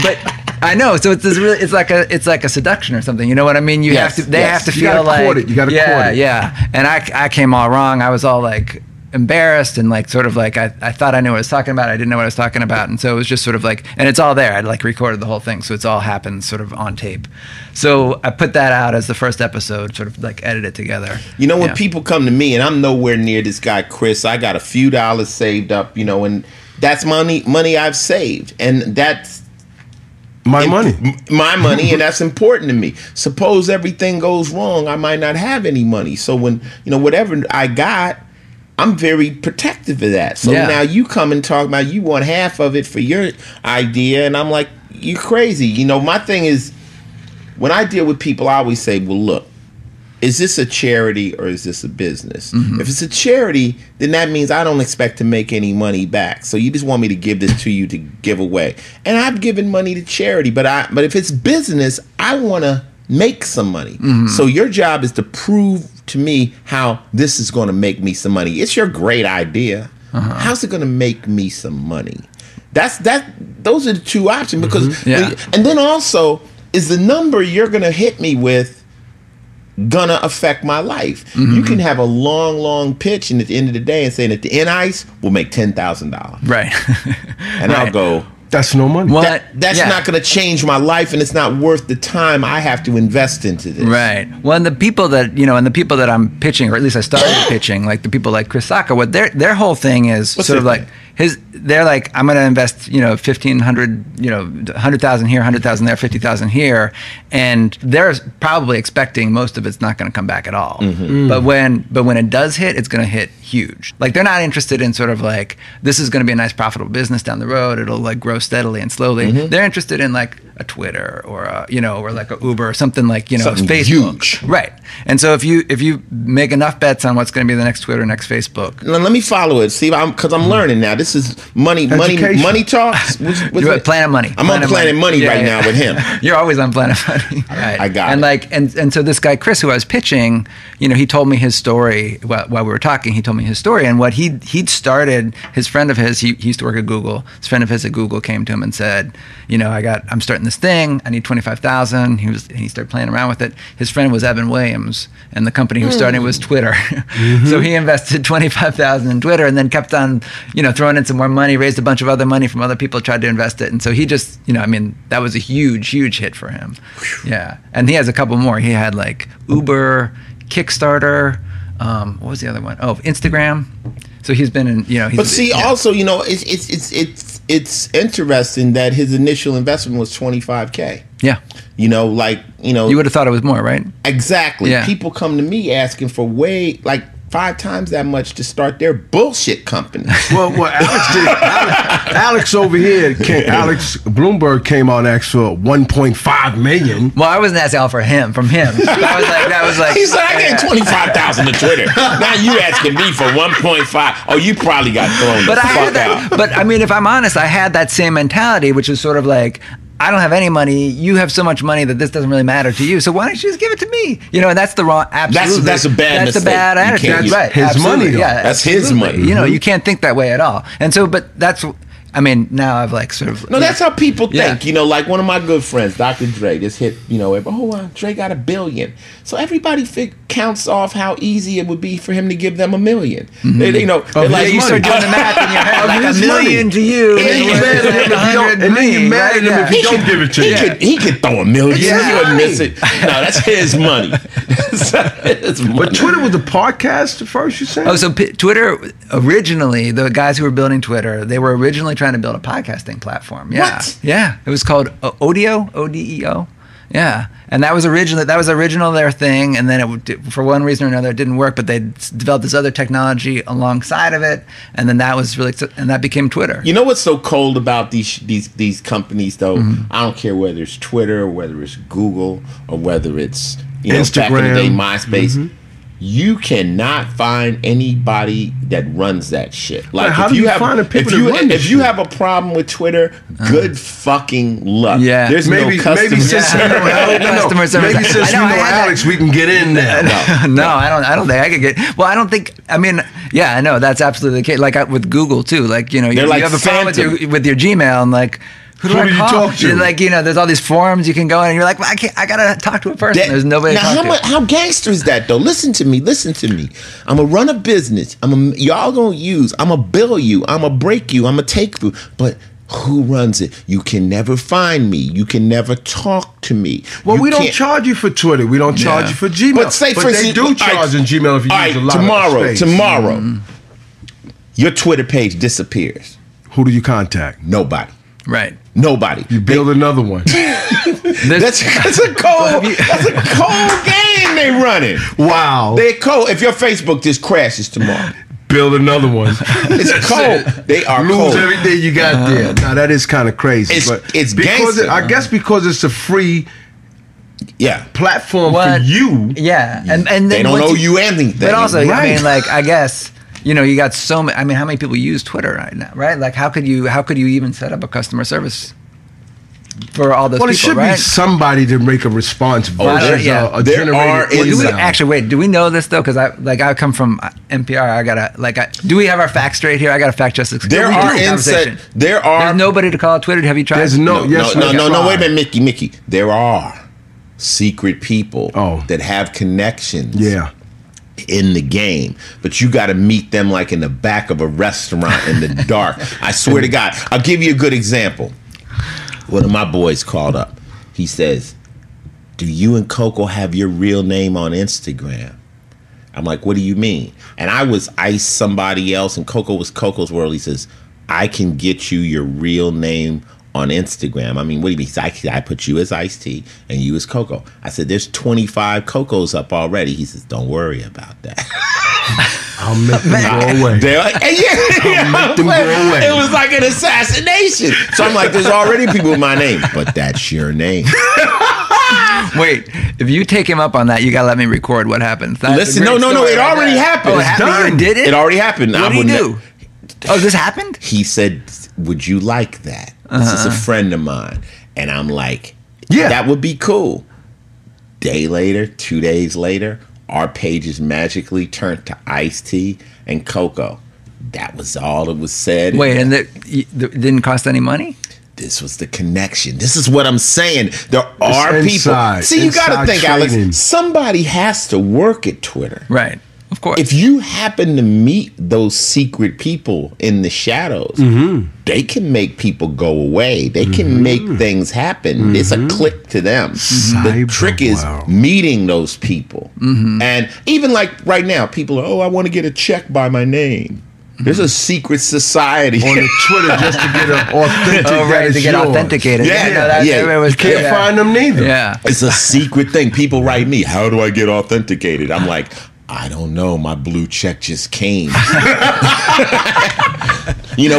But I know. So it's like a seduction or something. You know what I mean? They have to feel like you got to court it. Yeah. And I came all wrong. I was all like embarrassed and like sort of like I thought I knew what I was talking about. I didn't know what I was talking about, and so it was just sort of like, and it's all there. I'd like recorded the whole thing, so it's all happened sort of on tape. So I put that out as the first episode, sort of like edited together. When people come to me and I'm nowhere near this guy Chris, I got a few dollars saved up, and that's money I've saved, and that's my money, and that's important to me. Suppose everything goes wrong, I might not have any money. So when whatever I got, I'm very protective of that. So now you come and talk about you want half of it for your idea, and I'm like, you crazy. My thing is, when I deal with people, I always say, well, look, is this a charity or is this a business? If it's a charity, then that means I don't expect to make any money back. So you just want me to give this to you to give away. And I've given money to charity, but if it's business, I want to make some money. So your job is to prove to me how this is going to make me some money. It's your great idea. How's it going to make me some money? Those are the two options, because and then also, is the number you're going to hit me with gonna affect my life? You can have a long pitch, and at the end of the day, and saying at the end ice we'll make $10,000, right? And I'll go, that's no money. Well, that's not going to change my life, and it's not worth the time I have to invest into this. Right. Well, and the people that I'm pitching, or at least I started pitching, like the people like Chris Sacca, what their whole thing is his they're like, I'm going to invest, 1,500, 100,000 here, 100,000 there, 50,000 here, and they're probably expecting most of it's not going to come back at all. But when it does hit, it's going to hit huge. Like, they're not interested in sort of like, this is going to be a nice profitable business down the road. It'll like grow steadily and slowly. They're interested in like a Twitter or or like a Uber or something like, something Facebook. huge. Right. And so if you make enough bets on what's going to be the next Twitter, next Facebook. Now, let me follow it. See, because I'm learning now. This is money talks. Planet Money. I'm on Planet Money right now with him. You're always on Planet Money. Right. I got and it. Like, and so this guy, Chris, who I was pitching, he told me his story while we were talking. He told me his story, and what he'd started. His friend of his, he used to work at Google. His friend of his at Google came to him and said, I'm starting this thing. I need 25,000. He started playing around with it. His friend was Evan Williams, and the company he was starting was Twitter. So he invested 25,000 in Twitter, and then kept on, throwing in some more money, raised a bunch of other money from other people, tried to invest it, and so he just, that was a huge hit for him. Yeah, and he has a couple more. He had like Uber, Kickstarter. What was the other one? Oh, Instagram. So he's been in, But see, also, it's interesting that his initial investment was $25K. Yeah. You would have thought it was more, right? Exactly. Yeah. People come to me asking for 5 times that much to start their bullshit company. Well, Alex did. Alex over here, Alex Blumberg came out and asked for 1.5 million. Well, I wasn't asking all from him. That was like. He said, I gave 25,000 to Twitter. Now you asking me for 1.5. Oh, you probably got thrown the fuck out. But I mean, if I'm honest, I had that same mentality, which is sort of like, I don't have any money. You have so much money that this doesn't really matter to you. So why don't you just give it to me? And that's the wrong. Absolutely, that's a bad mistake. That's a bad attitude. That's right? His Absolutely. money. Though. Yeah, that's absolutely. his money. You can't think that way at all. And so, but that's. I mean, now I've like sort of. No, that's how people think. Yeah. Like one of my good friends, Dr. Dre, just hit. Dre got $1 billion. So everybody counts off how easy it would be for him to give them $1 million. They're like, you start doing the math in your head, like $1 million to you, and then you mad at him if you don't give it to you. He could throw $1 million. He wouldn't miss it. No, that's his money. His money. But Twitter was a podcast at first, you said? Oh, so Twitter originally, the guys who were building Twitter, they were originally trying to build a podcasting platform. Yeah. What? Yeah. It was called Odeo, O-D-E-O. Yeah. And that was original their thing, and then for one reason or another it didn't work, but they developed this other technology alongside of it, and then that became Twitter. You know what's so cold about these companies though? I don't care whether it's Twitter, or whether it's Google, or whether it's Instagram, back in the day MySpace. You cannot find anybody that runs that shit. Like, how do you find the people that run this if you shit? have a problem with Twitter, good fucking luck. Yeah. There's no customer maybe since you know Customer service. Maybe since you know Alex, we can get in there. No, I don't think I could get. Well, I don't think. I mean, yeah, I know that's absolutely the case. Like with Google too. Like you like have a problem with your Gmail, and like. Who do you talk to? Like, there's all these forums you can go in, and you're like, well, I gotta talk to a person. There's nobody to talk to. How gangster is that, though? Listen to me. I'm going to run a business. Y'all going to use. I'm going to bill you. I'm going to break you. I'm going to take you. But who runs it? You can never find me. You can never talk to me. Well, we don't charge you for Twitter. We don't charge you for Gmail. But say, for they do charge in Gmail if you use a lot of space. Tomorrow, your Twitter page disappears. Who do you contact? Nobody. Right. Nobody. You build another one. That's a cold game they running. Wow. They're cold. If your Facebook just crashes tomorrow, build another one. It's cold. They are lose cold. everything you got there. Now that is kind of crazy. It's because gangster. I guess because it's a free platform for you. Yeah, and then they don't owe you anything. But also, right. I mean, like I guess. You got so many. I mean, how many people use Twitter right now, right? Like, how could you even set up a customer service for all those people? Well, it should be somebody to make a response. Actually, wait. Do we know this though? Because I come from NPR. Do we have our facts straight here? I got to fact check this. There's nobody to call it Twitter. Have you tried? There's no. Wait a minute, Mickey. There are secret people that have connections. Yeah. In the game, but you got to meet them like in the back of a restaurant in the dark. I swear to God. I'll give you a good example. One of my boys called up. He says, "Do you and Coco have your real name on Instagram?" I'm like, "What do you mean?" And I was Ice somebody else, and Coco was Coco's World. He says, I can get you your real name on Instagram. I mean, what do you mean? I put you as Ice-T and you as Coco. I said, there's 25 Cocos up already. He says, don't worry about that. I'll make them go away. I'll make them go away. It was like an assassination. So I'm like, there's already people with my name, but that's your name. Wait, if you take him up on that, you gotta let me record what happened. Listen, no, it already happened. Oh, it happened? Did it? It already happened. What did he do? Oh, this happened? He said, would you like that? This is a friend of mine. And I'm like, yeah, that would be cool. Day later, 2 days later, our pages magically turned to Ice-T and Coco. That was all that was said. Wait, and it didn't cost any money? This was the connection. This is what I'm saying. There are people. See, you got to think, Alex, somebody has to work at Twitter. Right. Of course. If you happen to meet those secret people in the shadows, they can make people go away. They can make things happen. It's a click to them. The trick is meeting those people. And even like right now, people are, I want to get a check by my name. There's a secret society on the Twitter just to get an authentic. Oh, right, to get authenticated. Yeah, You can't find them neither. Yeah, it's a secret thing. People write me, how do I get authenticated? I'm like, I don't know. My blue check just came.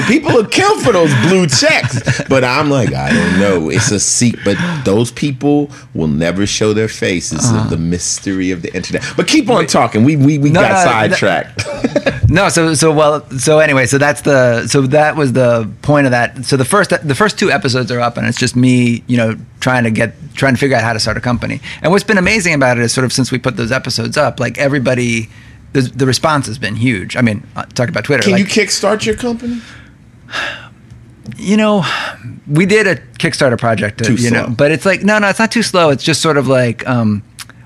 People are killed for those blue checks. But I'm like, I don't know. It's a secret. But those people will never show their faces of the mystery of the internet. But keep on talking. We got sidetracked. So that was the point of that. So the first 2 episodes are up, and it's just me, trying to figure out how to start a company. And what's been amazing about it is sort of since we put those episodes up, like everybody, the response has been huge. I mean, talking about Twitter. Can you kickstart your company? We did a Kickstarter project, slow. But it's like, no, it's not too slow. It's just sort of like,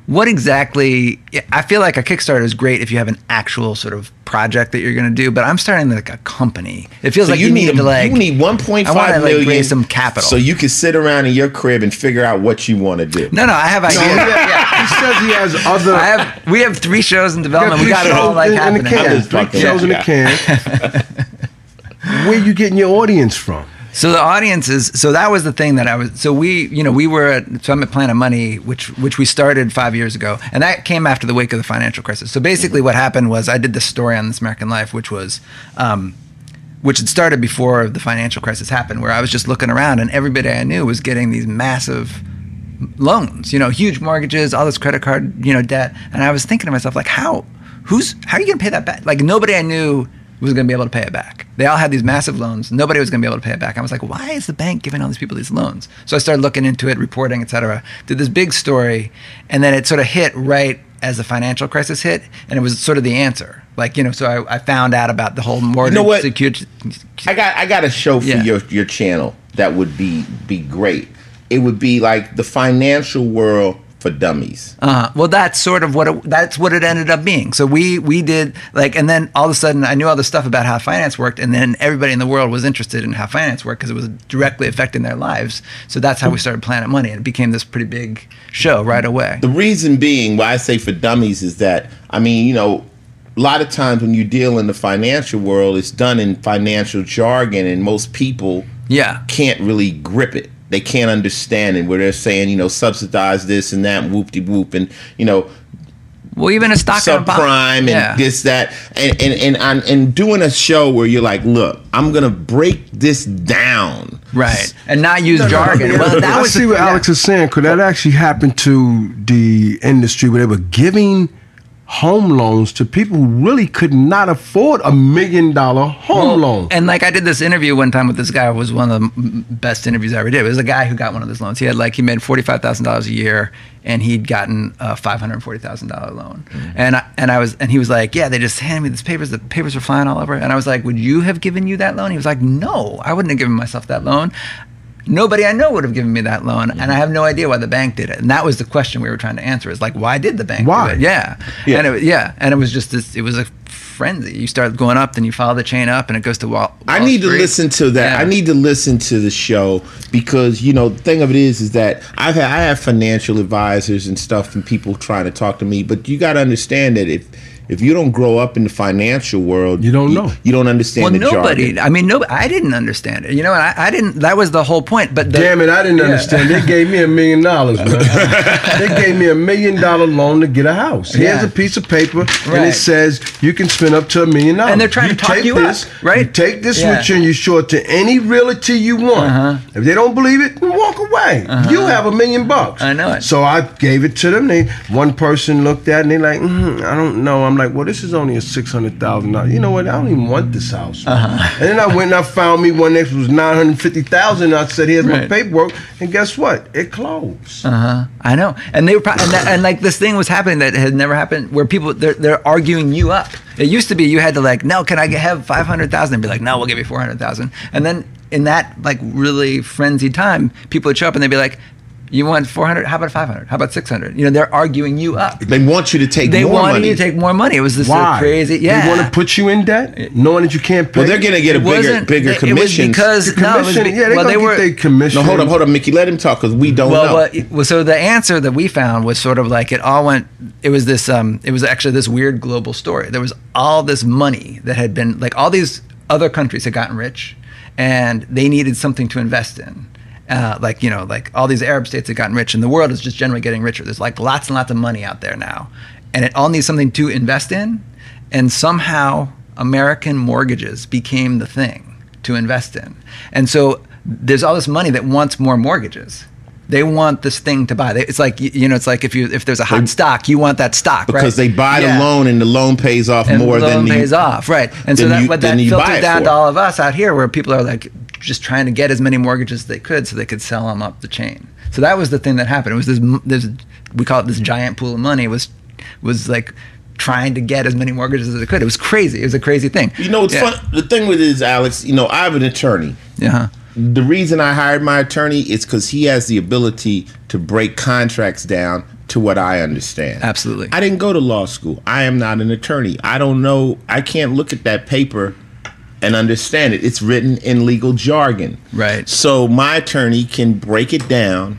what exactly, I feel like a Kickstarter is great if you have an actual sort of project that you're going to do, but I'm starting like a company. It feels like you need 1.5 million, raise some capital. So you can sit around in your crib and figure out what you want to do. No, I have ideas. He says he has other. We have 3 shows in development. We got it all happening. In the can. 3 shows in the can. Where you getting your audience from? So the audience that was the thing that I was, we were at Summit Planet Money, which we started 5 years ago, and that came after the wake of the financial crisis. So basically what happened was I did this story on This American Life, which had started before the financial crisis happened, where I was just looking around and everybody I knew was getting these massive loans, huge mortgages, all this credit card, debt. And I was thinking to myself, like, how are you going to pay that back? Like nobody I knew was going to be able to pay it back. They all had these massive loans. Nobody was going to be able to pay it back. I was like, why is the bank giving all these people these loans? So I started looking into it, reporting, et cetera. Did this big story, and then it sort of hit right as the financial crisis hit, and it was sort of the answer. Like, so I found out about the whole mortgage security. I got a show for your channel that would be great. It would be like the financial world for dummies. Well, that's sort of what it ended up being. So we did and then all of a sudden I knew all the stuff about how finance worked, and then everybody in the world was interested in how finance worked because it was directly affecting their lives. So that's how we started Planet Money, and it became this pretty big show right away. The reason being why I say for dummies is that, a lot of times when you deal in the financial world, it's done in financial jargon, and most people can't really grip it. They can't understand it, where they're saying, subsidize this and that, whoop-de-whoop, and, well, even a stock subprime and this, that, and doing a show where you're like, look, I'm going to break this down. Right. And not use jargon. Well, that was what Alex is saying. Could that actually happen to the industry where they were giving home loans to people who really could not afford $1 million home loan? And I did this interview one time with this guy. It was one of the best interviews I ever did. It was a guy who got one of those loans. He made $45,000 a year, and he'd gotten a $540,000 loan. Mm-hmm. And he was like, yeah, they just handed me these papers. The papers were flying all over. And I was like, would you have given you that loan? He was like, no, I wouldn't have given myself that loan. Nobody I know would have given me that loan, and I have no idea why the bank did it. And that was the question we were trying to answer: is why did the bank do it? Yeah. And it was just this. It was a frenzy. You start going up, then you follow the chain up, and it goes to Wall I need Street. To listen to that. Yeah. I need to listen to the show because the thing of it is that I have financial advisors and stuff, and people trying to talk to me. But you got to understand that if you don't grow up in the financial world, You don't know. You don't understand the nobody. jargon. I mean, I didn't understand it. You know, and I didn't. That was the whole point. But Damn it, I didn't understand. They gave me $1 million, man. They gave me $1 million loan to get a house. Here's Yeah. a piece of paper, and Right. it says you can spend up to $1 million. And they're trying to talk take you this, up, right? You take this Yeah. with you, and you show it to any realtor you want. If they don't believe it, then walk away. You have $1 million. I know it. So I gave it to them. One person looked at it, and they like, I don't know. I'm like, well, this is only a $600,000. You know what? I don't even want this house. And then I went and I found me one that was $950,000. I said, here's my Right. paperwork, and guess what? It closed. I know, and they were and like this thing was happening that had never happened, where people they're arguing you up. It used to be you had to like, no, can I have 500,000? And be like, no, we'll give you 400,000. And then in that like really frenzied time, people would show up and they'd be like, you want 400? How about 500? How about 600? You know, they're arguing you up. They want you to take They more wanted money. you to take more money. It was this Why? crazy. They Yeah, want to put you in debt, knowing that you can't pay. Well, they're gonna get a bigger commission. It was because The commission, yeah, they're well, gonna they were. get their commission. No, hold up, Mickey. Let him talk because we don't know. Well, so the answer that we found was sort of like it all went. It was this. It was actually this weird global story. There was all this money that had been like all these other countries had gotten rich, and they needed something to invest in. Like all these Arab states had gotten rich, and the world is just generally getting richer. There's like lots and lots of money out there now, and it all needs something to invest in. And somehow, American mortgages became the thing to invest in. And so there's all this money that wants more mortgages. They want this thing to buy. It's like it's like if there's a hot stock, you want that stock, right? Because they buy the loan and the loan pays off and more the loan than pays off, right? And so that then you buy filtered it down for. to all of us out here, where people are like just trying to get as many mortgages as they could, so they could sell them up the chain. So that was the thing that happened. It was this we call it this giant pool of money. It was like trying to get as many mortgages as it could. It was crazy. It was a crazy thing. You know, it's fun. The thing with it is, Alex. I have an attorney. Yeah. The reason I hired my attorney is because he has the ability to break contracts down to what I understand. Absolutely. I didn't go to law school. I am not an attorney. I don't know. I can't look at that paper and understand it. It's written in legal jargon. Right. So my attorney can break it down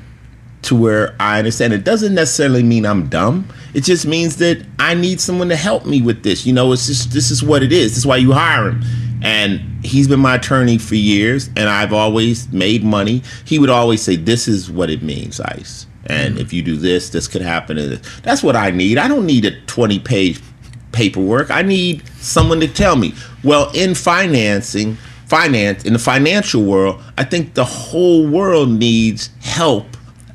to where I understand. It doesn't necessarily mean I'm dumb. It just means that I need someone to help me with this. It's just, this is what it is. This is why you hire him. And he's been my attorney for years, and I've always made money. He would always say, this is what it means, Ice. And if you do this, this could happen. And that's what I need. I don't need a 20-page paperwork. I need someone to tell me. Well, in finance, in the financial world, I think the whole world needs help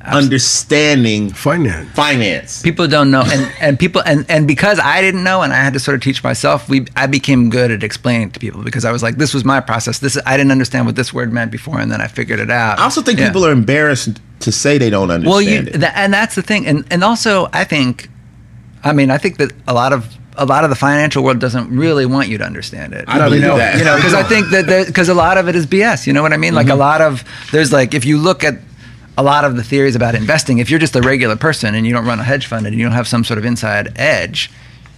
understanding finance. People don't know, and people and because I didn't know, and I had to sort of teach myself. I became good at explaining it to people because I was like, this was my process. I didn't understand what this word meant before, and then I figured it out. I also think people are embarrassed to say they don't understand it. And that's the thing. And also, I think that a lot of the financial world doesn't really want you to understand it. I believe that. Because I think that because a lot of it is BS. You know what I mean? Like a lot of if you look at a lot of the theories about investing, if you're just a regular person and you don't run a hedge fund and you don't have some sort of inside edge,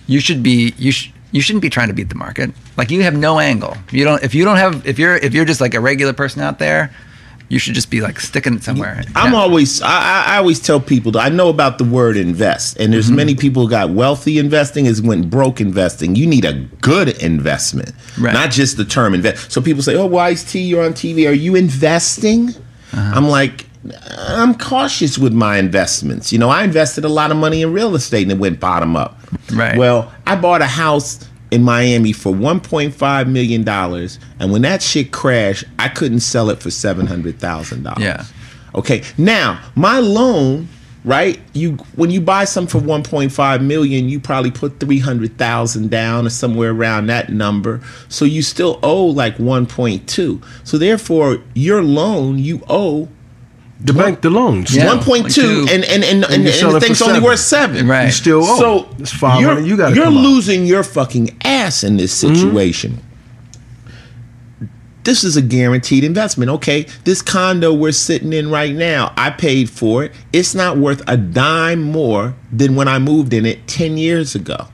you shouldn't be trying to beat the market. Like you have no angle. If you're just like a regular person out there, you should just be like sticking it somewhere. I always tell people that I know about the word invest, and there's many people who got wealthy investing as went broke investing. You need a good investment, not just the term invest. So people say, oh, well, Ice-T, you're on TV. Are you investing? I'm like, I'm cautious with my investments. I invested a lot of money in real estate and it went bottom up. Right. Well, I bought a house in Miami for $1.5 million. And when that shit crashed, I couldn't sell it for $700,000. Yeah. Okay. Now, my loan, right? When you buy something for $1.5 million, you probably put $300,000 down or somewhere around that number. So you still owe like 1.2. So therefore, your loan you owe the bank, the loans. Yeah. 1.2 and the thing's only worth 7. Right. You still owe. So it's 500. You're losing your fucking ass in this situation. This is a guaranteed investment. Okay, this condo we're sitting in right now, I paid for it. It's not worth a dime more than when I moved in it 10 years ago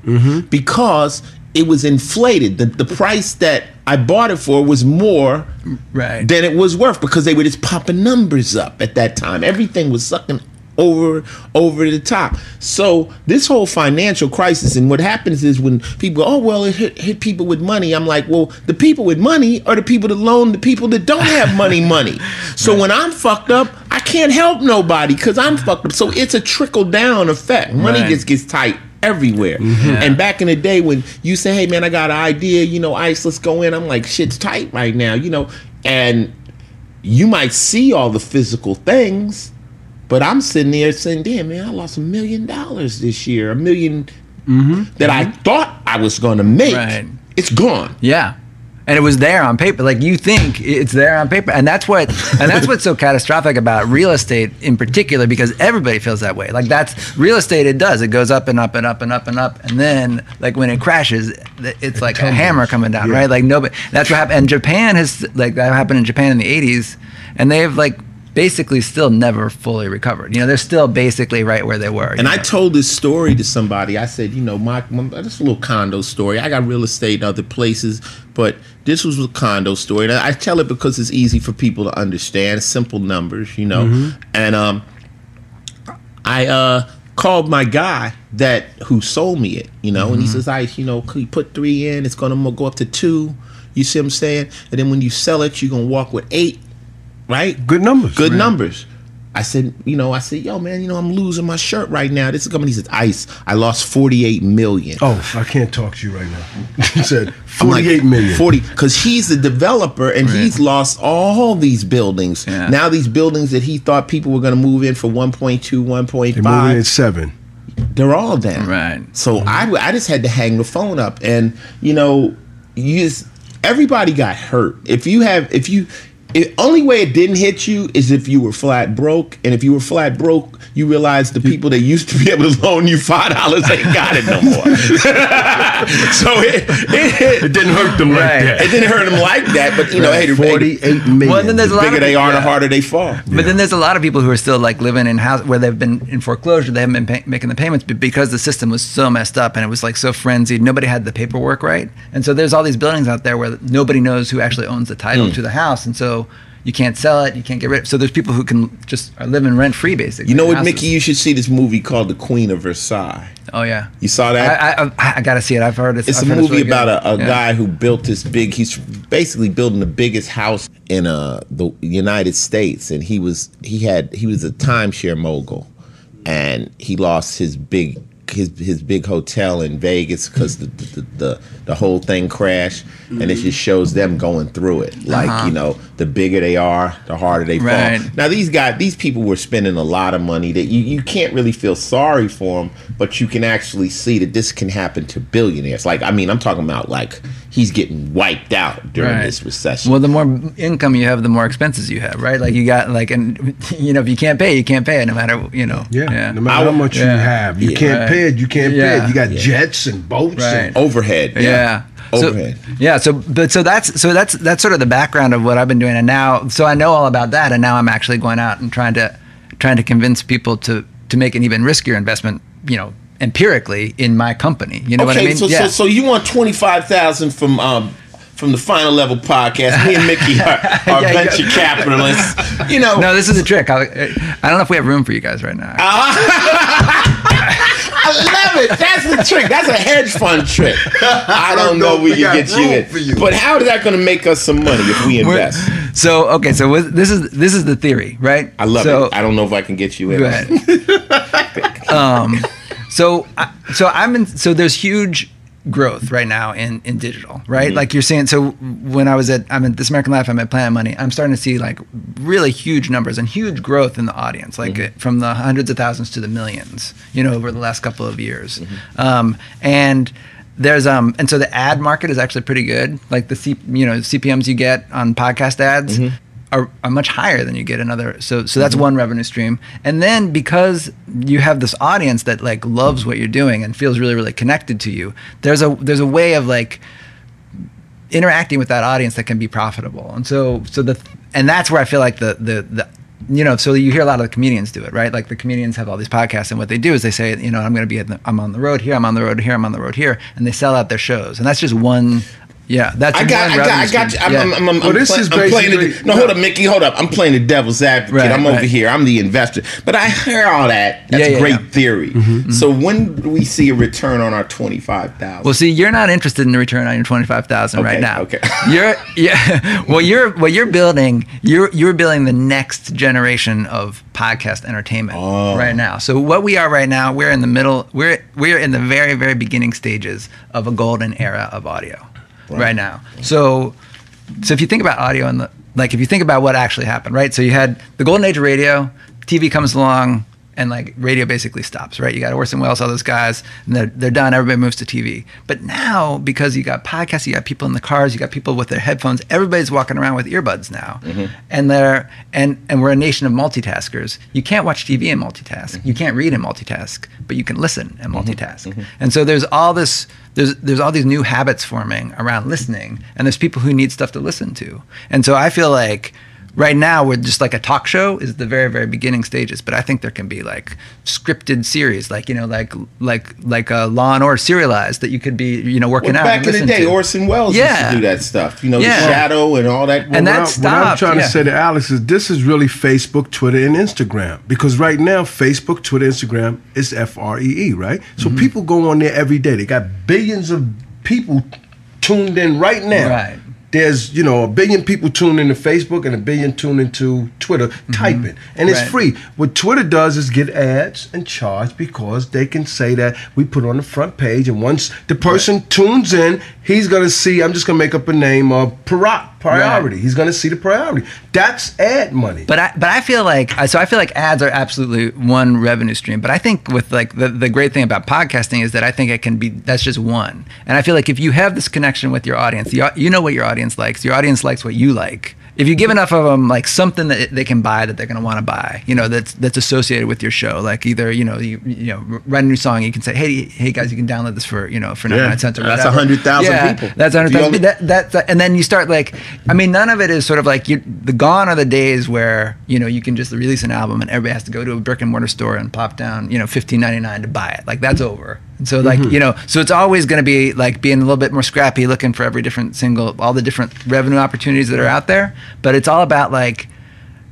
because it was inflated. The price that I bought it for was more than it was worth because they were just popping numbers up at that time. Everything was sucking over the top. So this whole financial crisis, and what happens is when people go, oh, well, it hit people with money. I'm like, well, the people with money are the people that loan the people that don't have money. So when I'm fucked up, I can't help nobody because I'm fucked up. So it's a trickle down effect. Money just gets tight everywhere. And back in the day when you say, hey man, I got an idea, Ice, let's go in. I'm like, shit's tight right now, and you might see all the physical things, but I'm sitting there saying, damn man, I lost $1 million this year. $1 million that I thought I was going to make. It's gone. Yeah. And it was there on paper. Like you think it's there on paper. And that's what's so catastrophic about real estate in particular, because everybody feels that way. Like that's real estate, it does. It goes up and up and up and up and up. And then like when it crashes, it's like a hammer coming down, right? Like nobody, that's what happened. And Japan has, like that happened in Japan in the 80s. And they've like basically still never fully recovered. They're still basically right where they were. And I told this story to somebody. I said, my this little condo story. I got real estate in other places, but this was a condo story. And I tell it because it's easy for people to understand, simple numbers, And I called my guy who sold me it, and he says, could you put 3 in? It's going to go up to 2. You see what I'm saying? And then when you sell it, you're going to walk with 8. Right? Good numbers. Good numbers. I said, yo, man, I'm losing my shirt right now. This company says, Ice, I lost $48 million. Oh, I can't talk to you right now. He said $48 million. 40, because he's the developer and he's lost all these buildings. Yeah. Now these buildings that he thought people were going to move in for 1.2, 1.5. They're moving in 7. They're all down. Right. So I just had to hang the phone up, and everybody got hurt. The only way it didn't hit you is if you were flat broke, and if you were flat broke, you realize the people that used to be able to loan you $5 ain't got it no more. So it didn't hurt them like that. It didn't hurt them like that, but hey, $48 million. Well, then there's the bigger they are, the harder they fall. But then there's a lot of people who are still like living in house where they've been in foreclosure. They haven't been making the payments, but because the system was so messed up and it was like so frenzied, nobody had the paperwork right, and so there's all these buildings out there where nobody knows who actually owns the title to the house, and so you can't sell it, you can't get rid of it. So there's people who can just are living rent free basically. You know what, Mickey? You should see this movie called The Queen of Versailles. Oh yeah, you saw that? I gotta see it. I've heard it. It's a movie really about a guy who built this big. He's basically building the biggest house in the United States, and he was a timeshare mogul, and he lost his big hotel in Vegas because the whole thing crashed, and it just shows them going through it. Like the bigger they are, the harder they fall. Now these people were spending a lot of money that you can't really feel sorry for them, but you can actually see that this can happen to billionaires. Like I'm talking about like he's getting wiped out during this recession. Well, the more income you have, the more expenses you have, right? Like you got like, and if you can't pay, you can't pay it, no matter no matter how much you have, you can't pay it. You can't pay it. You got jets and boats and overhead. Overhead. So that's sort of the background of what I've been doing, and now so I know all about that, and now I'm actually going out and trying to convince people to make an even riskier investment, empirically in my company. You know what I mean? So you want $25,000 from the Final Level podcast. Me and Mickey are venture capitalists. No, this is a trick. I don't know if we have room for you guys right now. I love it. That's the trick. That's a hedge fund trick. I don't know we can get you in. But how is that going to make us some money if we invest? So this is the theory, right? I love it. I don't know if I can get you in. Go ahead. So there's huge growth right now in digital, right? Mm-hmm. Like you're saying, so when I'm at This American Life, I'm at Planet Money, I'm starting to see like really huge numbers and huge growth in the audience, like from the hundreds of thousands to the millions, over the last couple of years. And there's and so the ad market is actually pretty good. Like the CPMs you get on podcast ads are much higher than you get in other. So that's one revenue stream. And then because you have this audience that like loves what you're doing and feels really, really connected to you, there's a way of like interacting with that audience that can be profitable. And and that's where I feel like so you hear a lot of the comedians do it, right? Like the comedians have all these podcasts, and what they do is they say, I'm going to be I'm on the road here, I'm on the road here, I'm on the road here, and they sell out their shows. And that's just one Yeah, that's I got you. Hold up, Mickey. Hold up. I'm playing the devil's advocate. Right, I'm over here. I'm the investor. But I hear all that. That's a great theory. So when do we see a return on our $25,000? Well, see, you're not interested in the return on your $25,000 right now. Okay. What you're building. You're building the next generation of podcast entertainment right now. So what we are right now, we're in the middle. We're in the very, very beginning stages of a golden era of audio. Right now. So if you think about audio and if you think about what actually happened, right? So you had the golden age of radio, TV comes along, and like radio basically stops, right? You got Orson Welles, all those guys, and they're done. Everybody moves to TV. But now, because you got podcasts, you got people in the cars, you got people with their headphones. Everybody's walking around with earbuds now, and we're a nation of multitaskers. You can't watch TV and multitask. You can't read and multitask, but you can listen and multitask. And so there's all this. There's all these new habits forming around listening, and there's people who need stuff to listen to. And so I feel like right now we're just like a talk show is the very, very beginning stages, but I think there can be like scripted series, like a Law and Order serialized that you could be, working out. Back in the day, Orson Welles used to do that stuff, the shadow and all that. And that stopped. What I'm trying to say to Alex is this is really Facebook, Twitter, and Instagram, because right now Facebook, Twitter, Instagram is FREE, right? So people go on there every day. They got billions of people tuned in right now. Right. There's, a billion people tuned into Facebook and a billion tuned into Twitter typing. And it's free. What Twitter does is get ads and charge because they can say that we put it on the front page. And once the person tunes in, he's going to see, I'm just going to make up a name of priority. He's going to see the priority. That's ad money. But I feel like ads are absolutely one revenue stream. But I think with like the great thing about podcasting is that I think that's just one. And I feel like if you have this connection with your audience, you know what your audience likes. Your audience likes what you like. If you give enough of them like something that they can buy that they're going to want to buy, that's associated with your show, like either you write a new song, you can say, hey guys, you can download this for 99 cents or whatever. That's 100,000 people. That's 100,000. And then you start none of it is sort of like gone are the days where you can just release an album and everybody has to go to a brick and mortar store and plop down $15.99 to buy it. Like that's over. And so so it's always going to be like being a little bit more scrappy, looking for every different single, all the different revenue opportunities that are out there. But it's all about like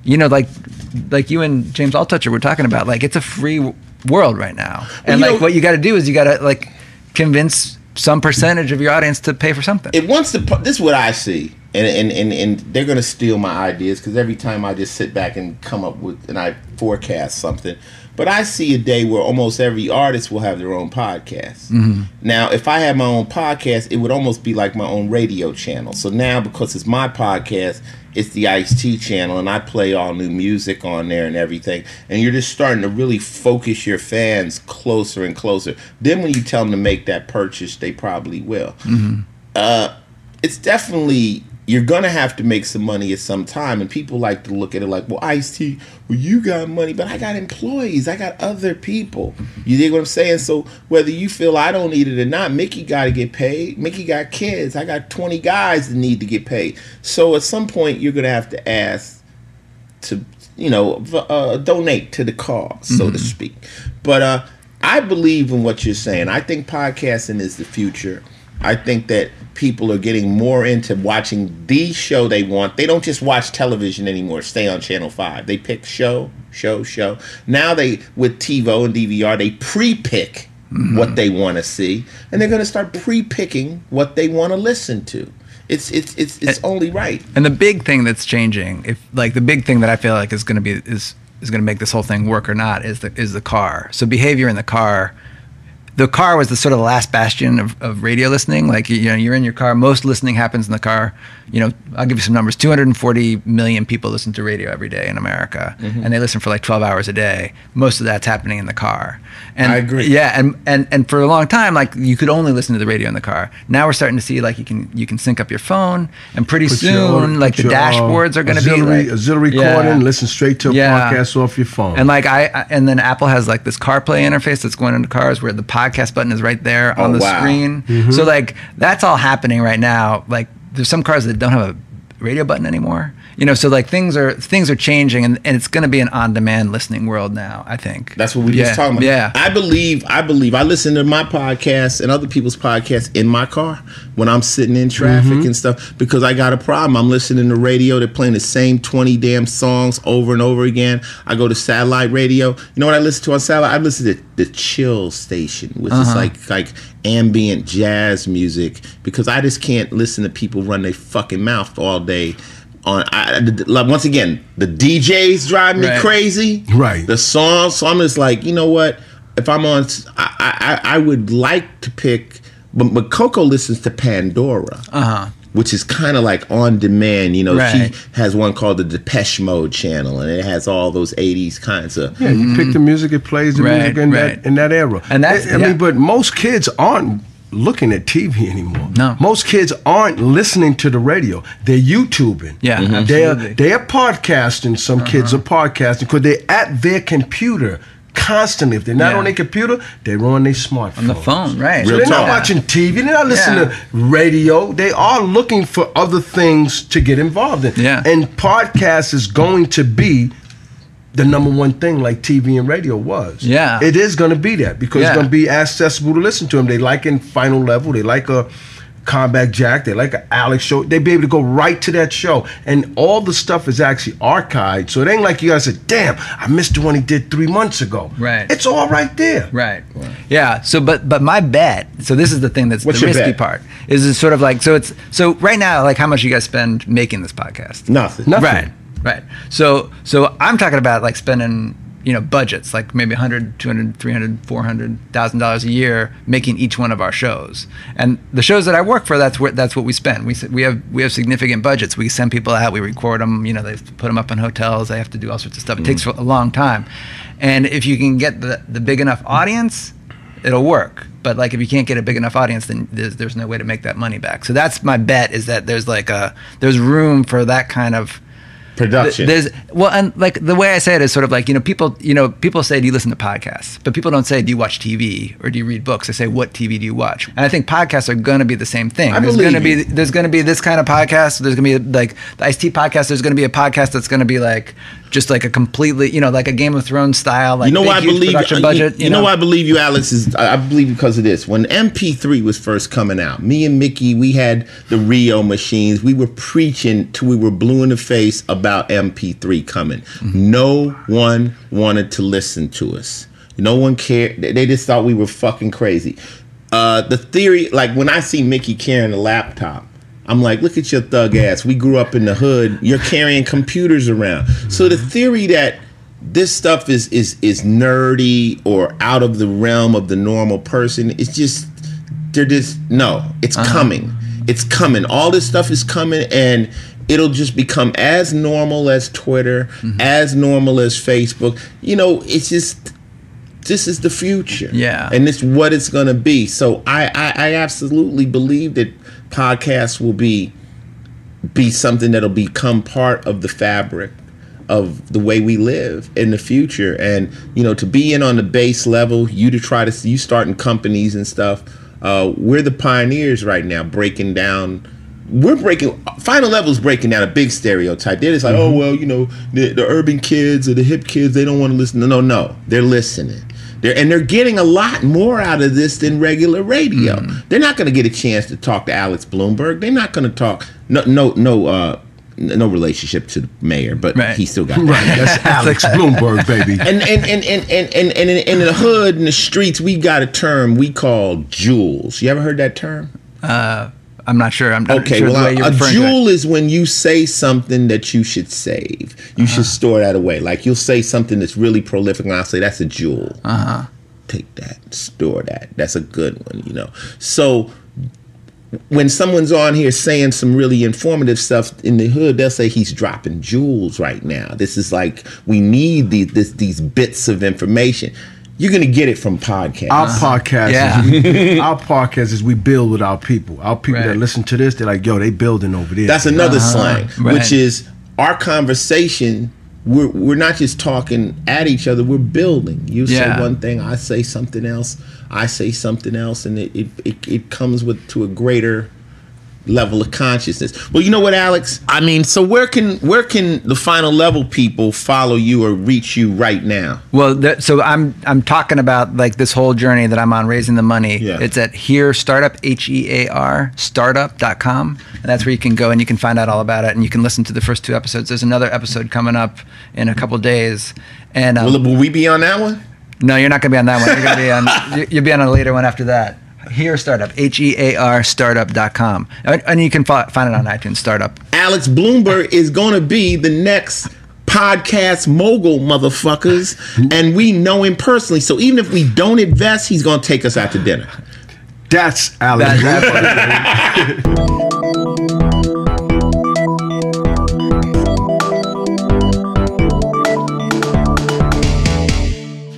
you and James Altucher were talking about, like it's a free world right now. And what you got to do is you got to like convince some percentage of your audience to pay for something. This is what I see. And they're going to steal my ideas because every time I just sit back and come up with and I forecast something. But I see a day where almost every artist will have their own podcast. Now, if I had my own podcast, it would almost be like my own radio channel. So now, because it's my podcast, it's the Ice-T channel, and I play all new music on there and everything. And you're just starting to really focus your fans closer and closer. Then when you tell them to make that purchase, they probably will. It's definitely... You're going to have to make some money at some time. And people like to look at it like, well, Ice-T, well, you got money, but I got employees. I got other people. You dig what I'm saying? So whether you feel I don't need it or not, Mickey got to get paid. Mickey got kids. I got 20 guys that need to get paid. So at some point, you're going to have to ask to, donate to the cause, so to speak. But I believe in what you're saying. I think podcasting is the future. I think that people are getting more into watching the show they want. They don't just watch television anymore, stay on Channel 5. They pick show. Now with TiVo and DVR, they pre-pick what they want to see, and they're going to start pre-picking what they want to listen to. It's only right. And the big thing that's changing, the big thing that I feel like is going to make this whole thing work or not is the car. So behavior in the car. The car was the sort of the last bastion of radio listening. Like, you're in your car. Most listening happens in the car. I'll give you some numbers. 240 million people listen to radio every day in America. And they listen for like 12 hours a day. Most of that's happening in the car. And I agree. Yeah, and for a long time, like you could only listen to the radio in the car. Now we're starting to see like you can sync up your phone, and pretty soon the dashboards are going to be like auxiliary recording, listen straight to a podcast off your phone. And and then Apple has like this CarPlay interface that's going into cars where the podcast button is right there on the screen. So like that's all happening right now. Like there's some cars that don't have a radio button anymore, So like things are changing, and it's going to be an on-demand listening world now, I think. That's what we just talking about. Yeah. I believe I listen to my podcasts and other people's podcasts in my car when I'm sitting in traffic and stuff, because I got a problem. I'm listening to radio. They're playing the same 20 damn songs over and over again. I go to satellite radio. You know what I listen to on satellite? I listen to the Chill station, which is like ambient jazz music, because I just can't listen to people run their fucking mouth all day. Once again, the DJs drive me crazy. Right. The songs. So I'm just like, you know what? If I'm on, I would like to pick, but Coco listens to Pandora, which is kind of like on demand. She has one called the Depeche Mode channel, and it has all those 80s kinds of. Yeah, you pick the music, it plays the music in that era. And that's, I mean, but most kids aren't looking at TV anymore. No. Most kids aren't listening to the radio. They're YouTubing. Yeah, They're podcasting. Some kids are podcasting because they're at their computer constantly. If they're not on their computer, they're on their smartphone. On the phone, right. So they're not watching TV. They're not listening to radio. They are looking for other things to get involved in. Yeah. And podcast is going to be the number one thing like TV and radio was. Yeah. It is going to be that because it's going to be accessible to listen to them. They like in Final Level. They like a Combat Jack. They like an Alex show. They be able to go right to that show. And all the stuff is actually archived. So it ain't like you got to say, damn, I missed the one he did 3 months ago. Right. It's all right there. Right. Yeah. So, but my bet, so this is the thing that's What's the your risky bet? part, is it's sort of like, so right now, like how much you guys spend making this podcast? Nothing. Right. So I'm talking about like spending, budgets, like maybe $100, $200, $300, $400,000 a year making each one of our shows. And the shows that I work for, that's what we spend. We have significant budgets. We send people out, we record them, they put them up in hotels, they have to do all sorts of stuff. It takes a long time. And if you can get the big enough audience, it'll work. But like if you can't get a big enough audience, then there's no way to make that money back. So that's my bet, is that there's room for that kind of production. And like the way I say it is sort of like, people say, do you listen to podcasts? But people don't say, do you watch TV or do you read books? They say, what TV do you watch? And I think podcasts are going to be the same thing. There's going to be this kind of podcast. There's going to be like the Ice-T podcast. There's going to be a podcast that's going to be like just like a completely, like a Game of Thrones style, like huge production budget. You know why I believe you, Alex, is I believe because of this. When MP3 was first coming out, me and Mickey, we had the Rio machines. We were preaching till we were blue in the face about MP3 coming. No one wanted to listen to us. No one cared. They just thought we were fucking crazy. The theory, like when I see Mickey carrying a laptop, I'm like, look at your thug ass. We grew up in the hood. You're carrying computers around. So the theory that this stuff is nerdy or out of the realm of the normal person, it's just, it's coming. It's coming. All this stuff is coming, and it'll just become as normal as Twitter, as normal as Facebook. It's just, this is the future. Yeah. And it's what it's going to be. So I absolutely believe that podcasts will be something that'll become part of the fabric of the way we live in the future. And to be in on the base level, you starting companies and stuff, we're the pioneers right now, breaking down. Final Level's breaking down a big stereotype. They're just like, oh well, the urban kids or the hip kids, they don't want to listen. No, they're listening. They're getting a lot more out of this than regular radio. They're not going to get a chance to talk to Alex Blumberg. They're not going to talk. No relationship to the mayor, but he still got that. Right, that's Alex Blumberg, baby. And in the hood, in the streets, we got a term we call jewels. You ever heard that term? I'm not sure. I'm not okay, sure well, a jewel is when you say something that you should save. You should store that away. Like you'll say something that's really prolific, and I'll say that's a jewel. Take that, store that. That's a good one, So when someone's on here saying some really informative stuff in the hood, they'll say he's dropping jewels right now. This is like, we need these bits of information. You're going to get it from podcasts. Our podcast is we build with our people. Our people that listen to this, they're like, yo, they building over there. That's another slang, which is our conversation. We're not just talking at each other. We're building. You say one thing, I say something else. I say something else, and it comes to a greater level of consciousness. Well, you know what, Alex? I mean, so where can the Final Level people follow you or reach you right now? Well, so I'm talking about like this whole journey that I'm on, raising the money. Yeah. It's at Here Startup, HEAR startup.com, and that's where you can go and you can find out all about it, and you can listen to the first 2 episodes. There's another episode coming up in a couple days, and will we be on that one? No, you're not going to be on that one. You're going to be on. You'll be on a later one after that. Here Startup, HEAR startup.com. And you can find it on iTunes, Startup. Alex Blumberg is going to be the next podcast mogul, motherfuckers. And we know him personally. So even if we don't invest, he's going to take us out to dinner. That's Alex Blumberg.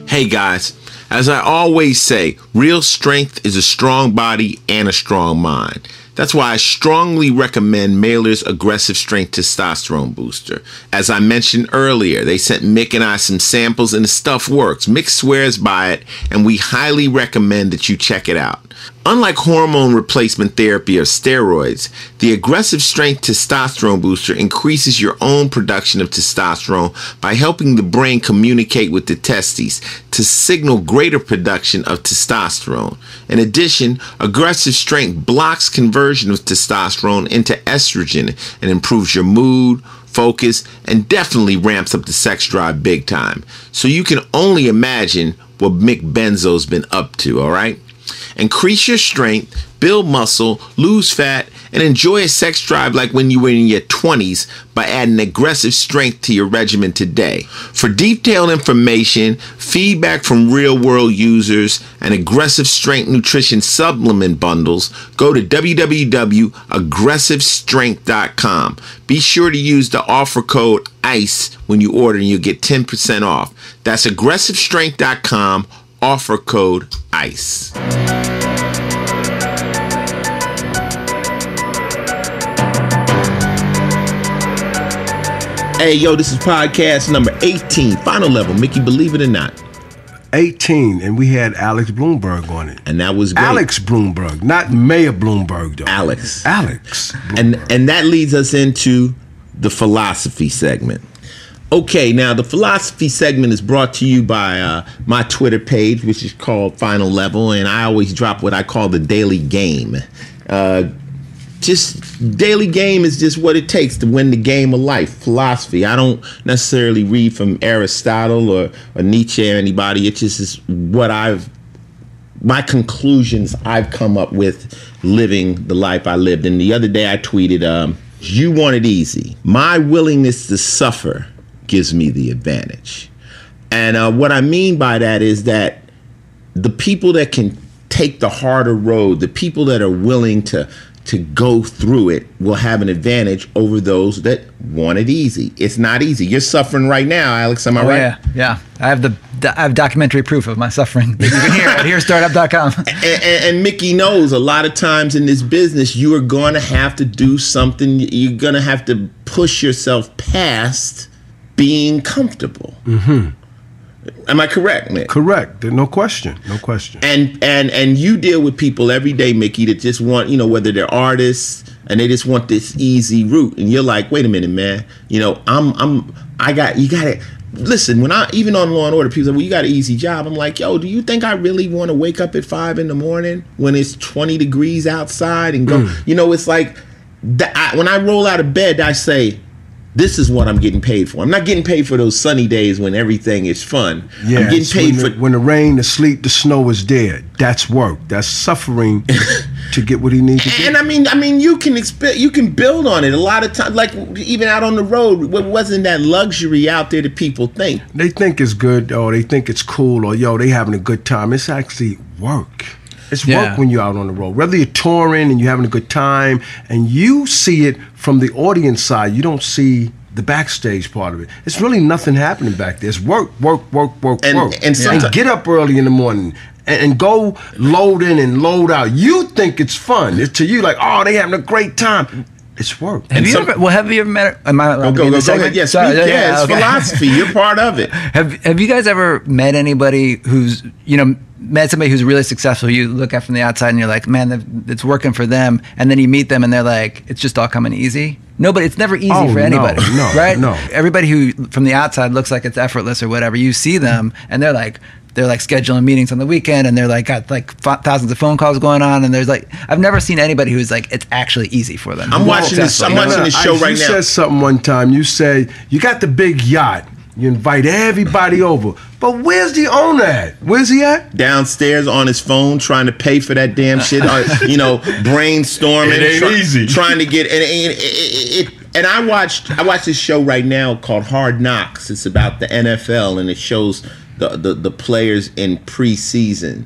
Hey guys, as I always say, real strength is a strong body and a strong mind. That's why I strongly recommend Mailer's Aggressive Strength Testosterone Booster. As I mentioned earlier, they sent Mick and I some samples and the stuff works. Mick swears by it, and we highly recommend that you check it out. Unlike hormone replacement therapy or steroids, the Aggressive Strength Testosterone Booster increases your own production of testosterone by helping the brain communicate with the testes to signal greater production of testosterone. In addition, Aggressive Strength blocks conversion of testosterone into estrogen and improves your mood, focus, and definitely ramps up the sex drive big time. So you can only imagine what Mick Benzo's been up to, all right? Increase your strength, build muscle, lose fat, and enjoy a sex drive like when you were in your 20s by adding Aggressive Strength to your regimen today. For detailed information, feedback from real-world users, and Aggressive Strength nutrition supplement bundles, go to www.aggressivestrength.com. Be sure to use the offer code ICE when you order and you'll get 10% off. That's aggressivestrength.com. Offer code ICE. Hey, yo, this is podcast number 18, Final Level. Mickey, believe it or not. 18, and we had Alex Blumberg on it. And that was great. Alex Blumberg, not Mayor Blumberg, though. Alex. And that leads us into the philosophy segment. Okay, now the philosophy segment is brought to you by my Twitter page, which is called Final Level, and I always drop what I call the daily game. Just daily game is just what it takes to win the game of life. Philosophy. I don't necessarily read from Aristotle or Nietzsche or anybody. It just is what my conclusions I've come up with living the life I lived. And the other day I tweeted, you want it easy. My willingness to suffer gives me the advantage. And what I mean by that is that the people that can take the harder road, the people that are willing to go through it will have an advantage over those that want it easy. It's not easy. You're suffering right now, Alex. Am I right? Yeah. I have documentary proof of my suffering that you can hear at hearstartup.com. And Mickey knows a lot of times in this business, you are going to have to do something. You're going to have to push yourself past being comfortable. Mm-hmm. Am I correct, Mick? Correct. No question. And you deal with people every day, Mickey, that just want, whether they're artists and they just want this easy route. And you're like, wait a minute, man. You got it. Listen, even on Law and Order, people say, well, you got an easy job. I'm like, yo, do you think I really want to wake up at 5 a.m. when it's 20 degrees outside and go? It's like when I roll out of bed, I say, this is what I'm getting paid for. I'm not getting paid for those sunny days when everything is fun. Yeah, I'm getting paid when the rain, the sleet, the snow is there. That's work. That's suffering to get what he needs to get. And I mean, you can build on it a lot of times. Like even out on the road, wasn't that luxury out there that people think? They think it's good, or they think it's cool, or they having a good time. It's actually work. It's work when you're out on the road. Whether you're touring and you're having a good time, and you see it from the audience side, you don't see the backstage part of it. It's really nothing happening back there. It's work. And get up early in the morning and go load in and load out. You think it's fun. It's to you like, oh, they having a great time. It's work. Have you ever met? Am I allowed to be in this segment? Yes, it's philosophy. You're part of it. Have you guys ever met anybody who's met somebody who's really successful, you look at from the outside and you're like, man, it's working for them. And then you meet them and they're like, it's just all coming easy. Nobody, it's never easy for anybody, right? No. Everybody who from the outside looks like it's effortless or whatever, you see them and they're like scheduling meetings on the weekend and they're like got like thousands of phone calls going on, and there's like, I've never seen anybody who's like it's actually easy for them. I'm watching this show right now. You said something one time. You said you got the big yacht. You invite everybody over. But where's the owner at? Where's he at? Downstairs on his phone trying to pay for that damn shit. Brainstorming. It ain't easy. Trying to get and I watched this show right now called Hard Knocks. It's about the NFL and it shows the players in preseason.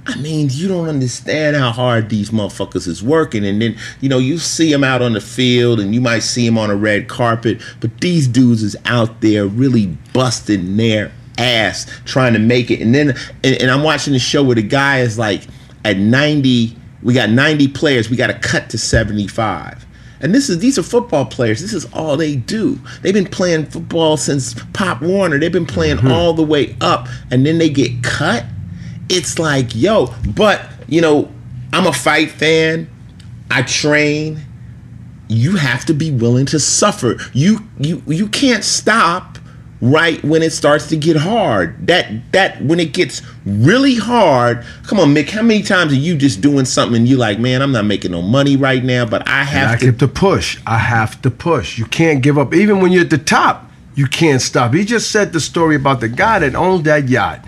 I mean, you don't understand how hard these motherfuckers is working. And then, you see them out on the field and you might see them on a red carpet, but these dudes is out there really busting their ass trying to make it. And then, and I'm watching the show where the guy is like, at 90, we got 90 players, we got to cut to 75. And these are football players. This is all they do. They've been playing football since Pop Warner. They've been playing all the way up, and then they get cut. It's like, but I'm a fight fan. I train. You have to be willing to suffer. You can't stop right when it starts to get hard. That when it gets really hard. Come on, Mick. How many times are you just doing something and you like, man, I'm not making no money right now, but I have to push. I have to push. You can't give up. Even when you're at the top, you can't stop. He just said the story about the guy that owned that yacht.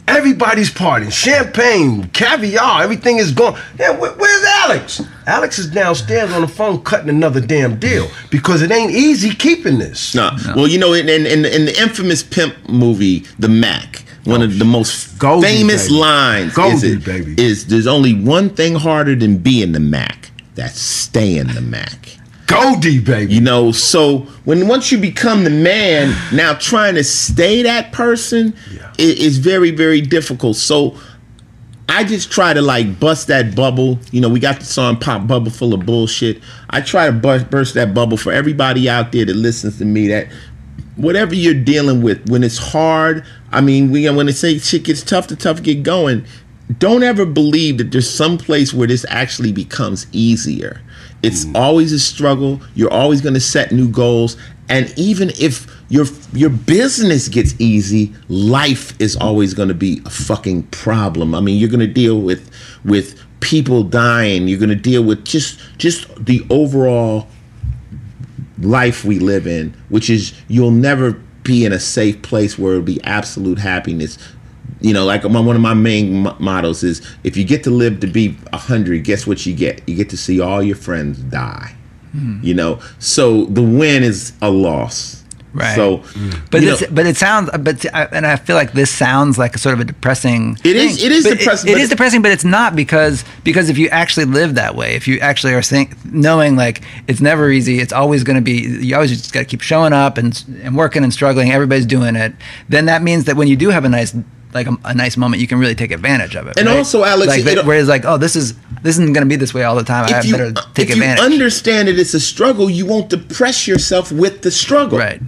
Everybody's partying, champagne, caviar, everything is going. Yeah, where's Alex? Alex is downstairs on the phone cutting another damn deal because it ain't easy keeping this. No. Well, in the infamous pimp movie, The Mac, one of the most famous lines is there's only one thing harder than being the Mac. That's staying the Mac. Goldie, baby. So once you become the man, now trying to stay that person is very, very difficult. So I just try to bust that bubble. We got the song Pop Bubble Full of Bullshit. I try to burst that bubble for everybody out there that listens to me, that whatever you're dealing with, when it's hard, I mean, when they say shit gets tough, the tough get going, don't ever believe that there's some place where this actually becomes easier. It's always a struggle. You're always going to set new goals. And even if your business gets easy, life is always going to be a fucking problem. I mean, you're going to deal with people dying. You're going to deal with just the overall life we live in, which is you'll never be in a safe place where it'll be absolute happiness. One of my main mottos is, if you get to live to be 100, guess what you get? You get to see all your friends die. So the win is a loss. Right. So, it sounds, and I feel like this sounds like a sort of a depressing. It is depressing. It is depressing, but it's not because if you actually live that way, if you actually are knowing it's never easy, it's always going to be. You always just got to keep showing up and working and struggling. Everybody's doing it. Then that means that when you do have a nice moment, you can really take advantage of it. And also, Alex, whereas this isn't going to be this way all the time. I better take advantage. If you understand that it's a struggle, you won't depress yourself with the struggle. Right.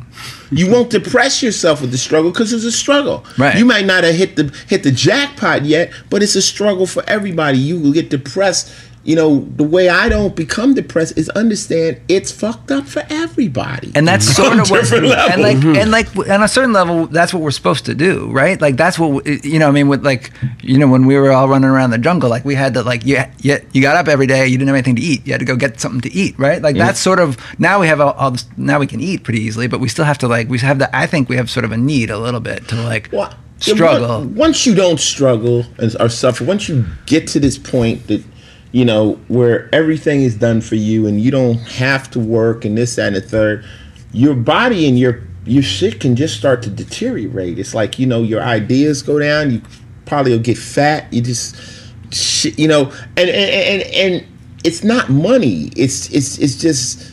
You won't depress yourself with the struggle because it's a struggle. Right. You might not have hit the jackpot yet, but it's a struggle for everybody. You will get depressed. The way I don't become depressed is understand it's fucked up for everybody. And that's sort of what, level. and on a certain level, that's what we're supposed to do, right? That's what, when we were all running around the jungle, we had to, you got up every day, you didn't have anything to eat, you had to go get something to eat, right? That's sort of, now we have all this, now we can eat pretty easily, but we still have to, I think we have sort of a need a little bit to, struggle. Once you don't struggle or suffer, once you get to this point that, where everything is done for you and you don't have to work and this, that, and the third, your body and your shit can just start to deteriorate. It's like, your ideas go down, you probably will get fat, you just, and it's not money. It's just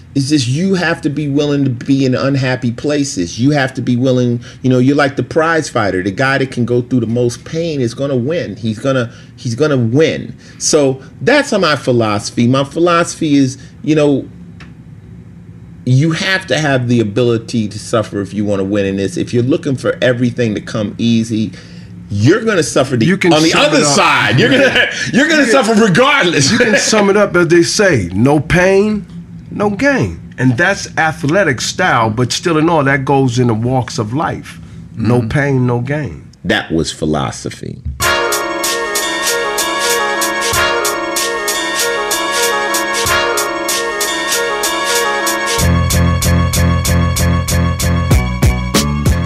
you have to be willing to be in unhappy places. You have to be willing, you're like the prize fighter. The guy that can go through the most pain is going to win. He's going to win. So that's my philosophy. My philosophy is, you have to have the ability to suffer if you want to win in this. If you're looking for everything to come easy, you're going to suffer on the other side. You're going to suffer regardless. You can sum it up as they say, no pain, no gain. And that's athletic style, but still in all, that goes in the walks of life. No pain, no gain. That was philosophy.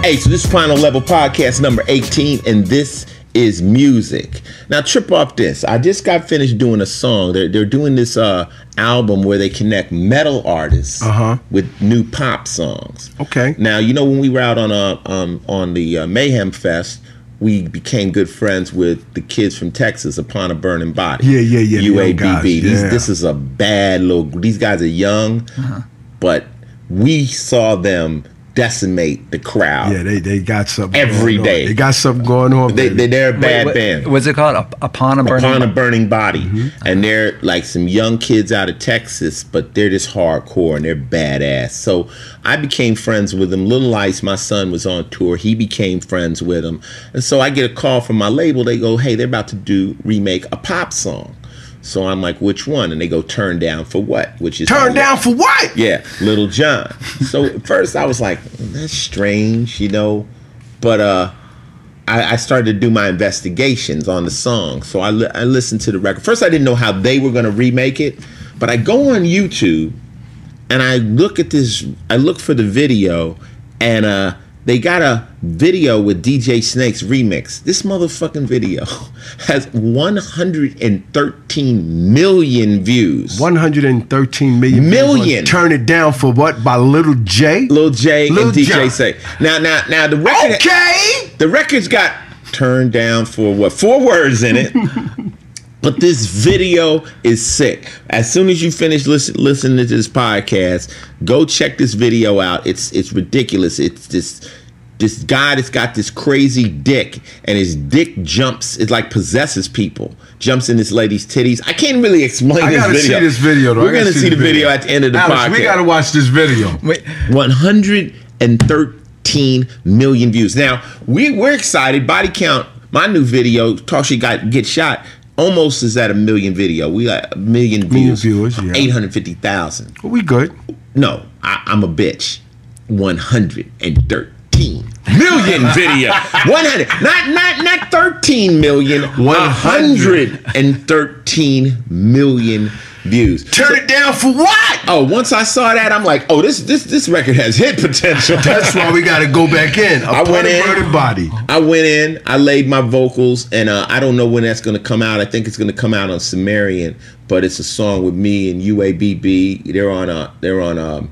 Hey, so this is Final Level Podcast number 18, and this is music. Now, trip off this. I just got finished doing a song. They're doing this album where they connect metal artists with new pop songs. Okay. Now, you know when we were out on the Mayhem Fest, we became good friends with the kids from Texas, Upon a Burning Body. Yeah. UABB. This is a bad little. These guys are young, but we saw them decimate the crowd. Yeah, they got something every day. They got something going on. They're a bad band. What's it called? Upon a Burning Body. And they're like some young kids out of Texas, but they're just hardcore and they're badass. So I became friends with them. Little Ice, my son, was on tour. He became friends with them. And so I get a call from my label. They go, hey, they're about to remake a pop song. So I'm like, which one? And they go, Turn Down for What? Which is Turn Down for What? Yeah, Little John. So at first I was like, that's strange, you know. But I started to do my investigations on the song. So I listened to the record. First I didn't know how they were going to remake it. But I go on YouTube and I look at this. I look for the video, and they got a video with DJ Snake's remix. This motherfucking video has 113 million views. 113 million. Turn It Down for What by Lil J? Lil J and DJ Snake. Now the record. Okay. The record's got Turned Down for What? 4 words in it. But this video is sick. As soon as you finish listening to this podcast, go check this video out. It's ridiculous. It's this guy that's got this crazy dick, and his dick jumps. It like possesses people. Jumps in this lady's titties. I can't really explain this video. I gotta see this video, though. We're gonna see the video at the end of the podcast. We gotta watch this video. Wait. 113 million views. Now we're excited. Body Count, my new video, Talk Shit Get Shot, almost is at 1 million video. We got 1 million views. 850,000. Well, we good. No, I'm a bitch. 113 million video. 100, not 13 million. 113 million views. Turn It Down for What? Oh, once I saw that, I'm like, oh, this record has hit potential. That's why we got to go back in. I went in. I laid my vocals, and I don't know when that's going to come out. I think it's going to come out on Sumerian, but it's a song with me and UABB. They're on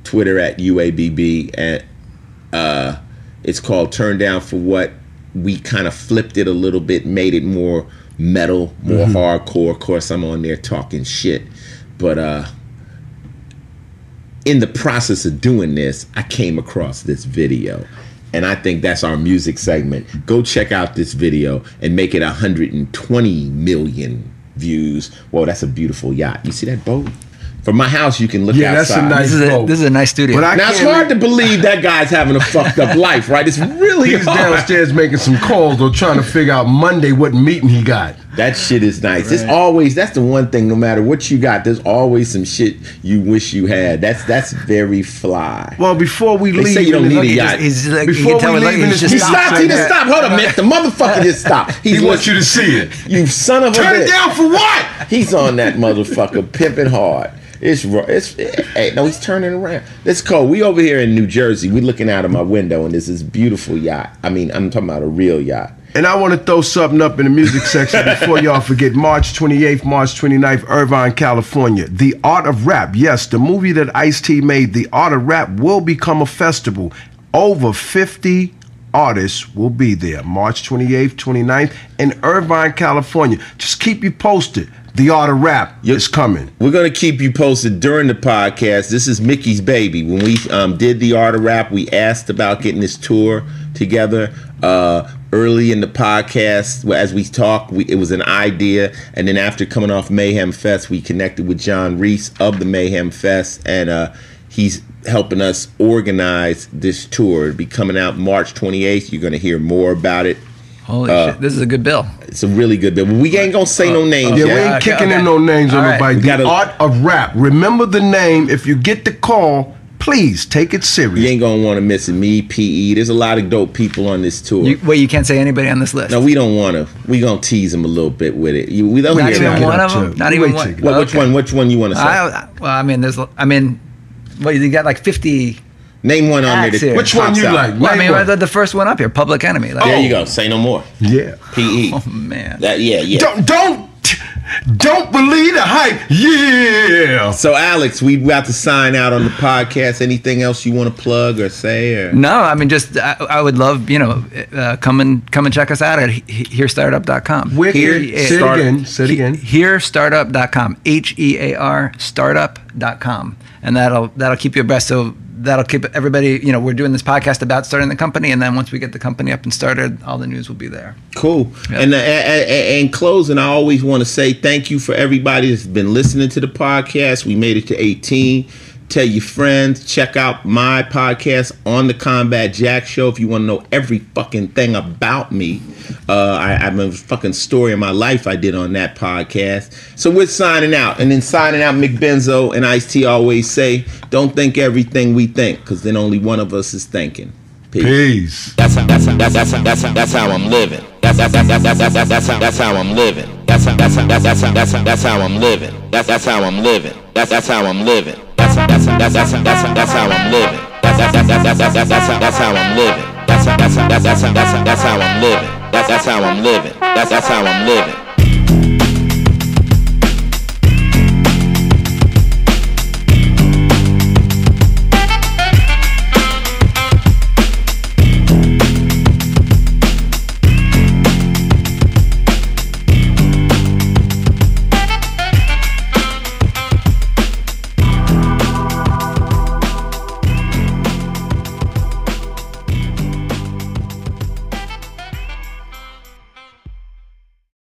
Twitter at UABB, and it's called Turn Down for What. We kind of flipped it a little bit, made it more metal, more hardcore. Of course, I'm on there talking shit, but in the process of doing this, I came across this video, and I think that's our music segment. Go check out this video and make it 120 million views. Whoa, that's a beautiful yacht. You see that boat? From my house, you can look outside. That's a nice boat. This is a nice studio. Now, it's hard to believe that guy's having a fucked up life, right? It's really He's hard. downstairs making some calls or trying to figure out Monday what meeting he got. That shit is nice. Right. It's always, that's the one thing, no matter what you got, there's always some shit you wish you had. That's very fly. Well, before we leave, they say you don't need a yacht. Before we leave, he stopped. He just stopped. Hold on, Mick. The motherfucker just stopped. He wants you to see it. You son of a bitch. Turn it down for what? He's on that motherfucker pimping hard. Hey, no, he's turning around. It's cold. We over here in New Jersey. We looking out of my window, and there's this beautiful yacht. I mean, I'm talking about a real yacht. And I want to throw something up in the music section before y'all forget. March 28th, March 29th, Irvine, California. The Art of Rap. Yes, the movie that Ice-T made, The Art of Rap, will become a festival. Over 50 artists will be there. March 28th, 29th in Irvine, California. Just keep you posted. The Art of Rap is coming. We're going to keep you posted during the podcast. This is Mickey's baby. When we did The Art of Rap, we asked about getting this tour together. Early in the podcast, as we talked, it was an idea. And then after coming off Mayhem Fest, we connected with John Reese of the Mayhem Fest. And he's helping us organize this tour. It'll be coming out March 28th. You're going to hear more about it Holy shit, this is a good bill. It's a really good bill. We ain't gonna say no names. Yeah, yet. we ain't kicking in no names on nobody. The art of rap. Remember the name. If you get the call, please take it serious. You ain't gonna want to miss it. Me, PE. There's a lot of dope people on this tour. You can't say anybody on this list. No, we don't want to. We gonna tease them a little bit with it. We don't Not hear even that. one of them. Not even one. Well, which one you want to say? Well, you got like 50. Name one on there. Here. Which one you like? Well, the first one up here, Public Enemy. Like, There you go. Say no more. Yeah. PE. Oh man. Don't believe the hype. Yeah. So Alex, we about to sign out on the podcast. Anything else you want to plug or say? Or? No, I mean, just I would love, come and check us out at hearstartup.com. Say it again. Hearstartup.com. HEAR startup.com. And that'll keep you abreast. So that'll keep everybody, we're doing this podcast about starting the company, and then once we get the company up and started, all the news will be there. Cool. Yep. And in closing, I always want to say thank you for everybody that's been listening to the podcast. We made it to 18. Tell your friends. Check out my podcast on the Combat Jack Show if you want to know every fucking thing about me. I have a fucking story of my life I did on that podcast. So we're signing out. And in signing out, Mick Benzo and Ice-T always say, don't think everything we think, because then only one of us is thinking. Peace. That's how I'm living. That's how I'm living. That's how I'm living. That's how I'm living. That's how I'm living. That's how I'm living. That's how I'm living. That's how I'm living. That's how I'm living. That's how I'm living. That's how I'm living. That's how I'm living.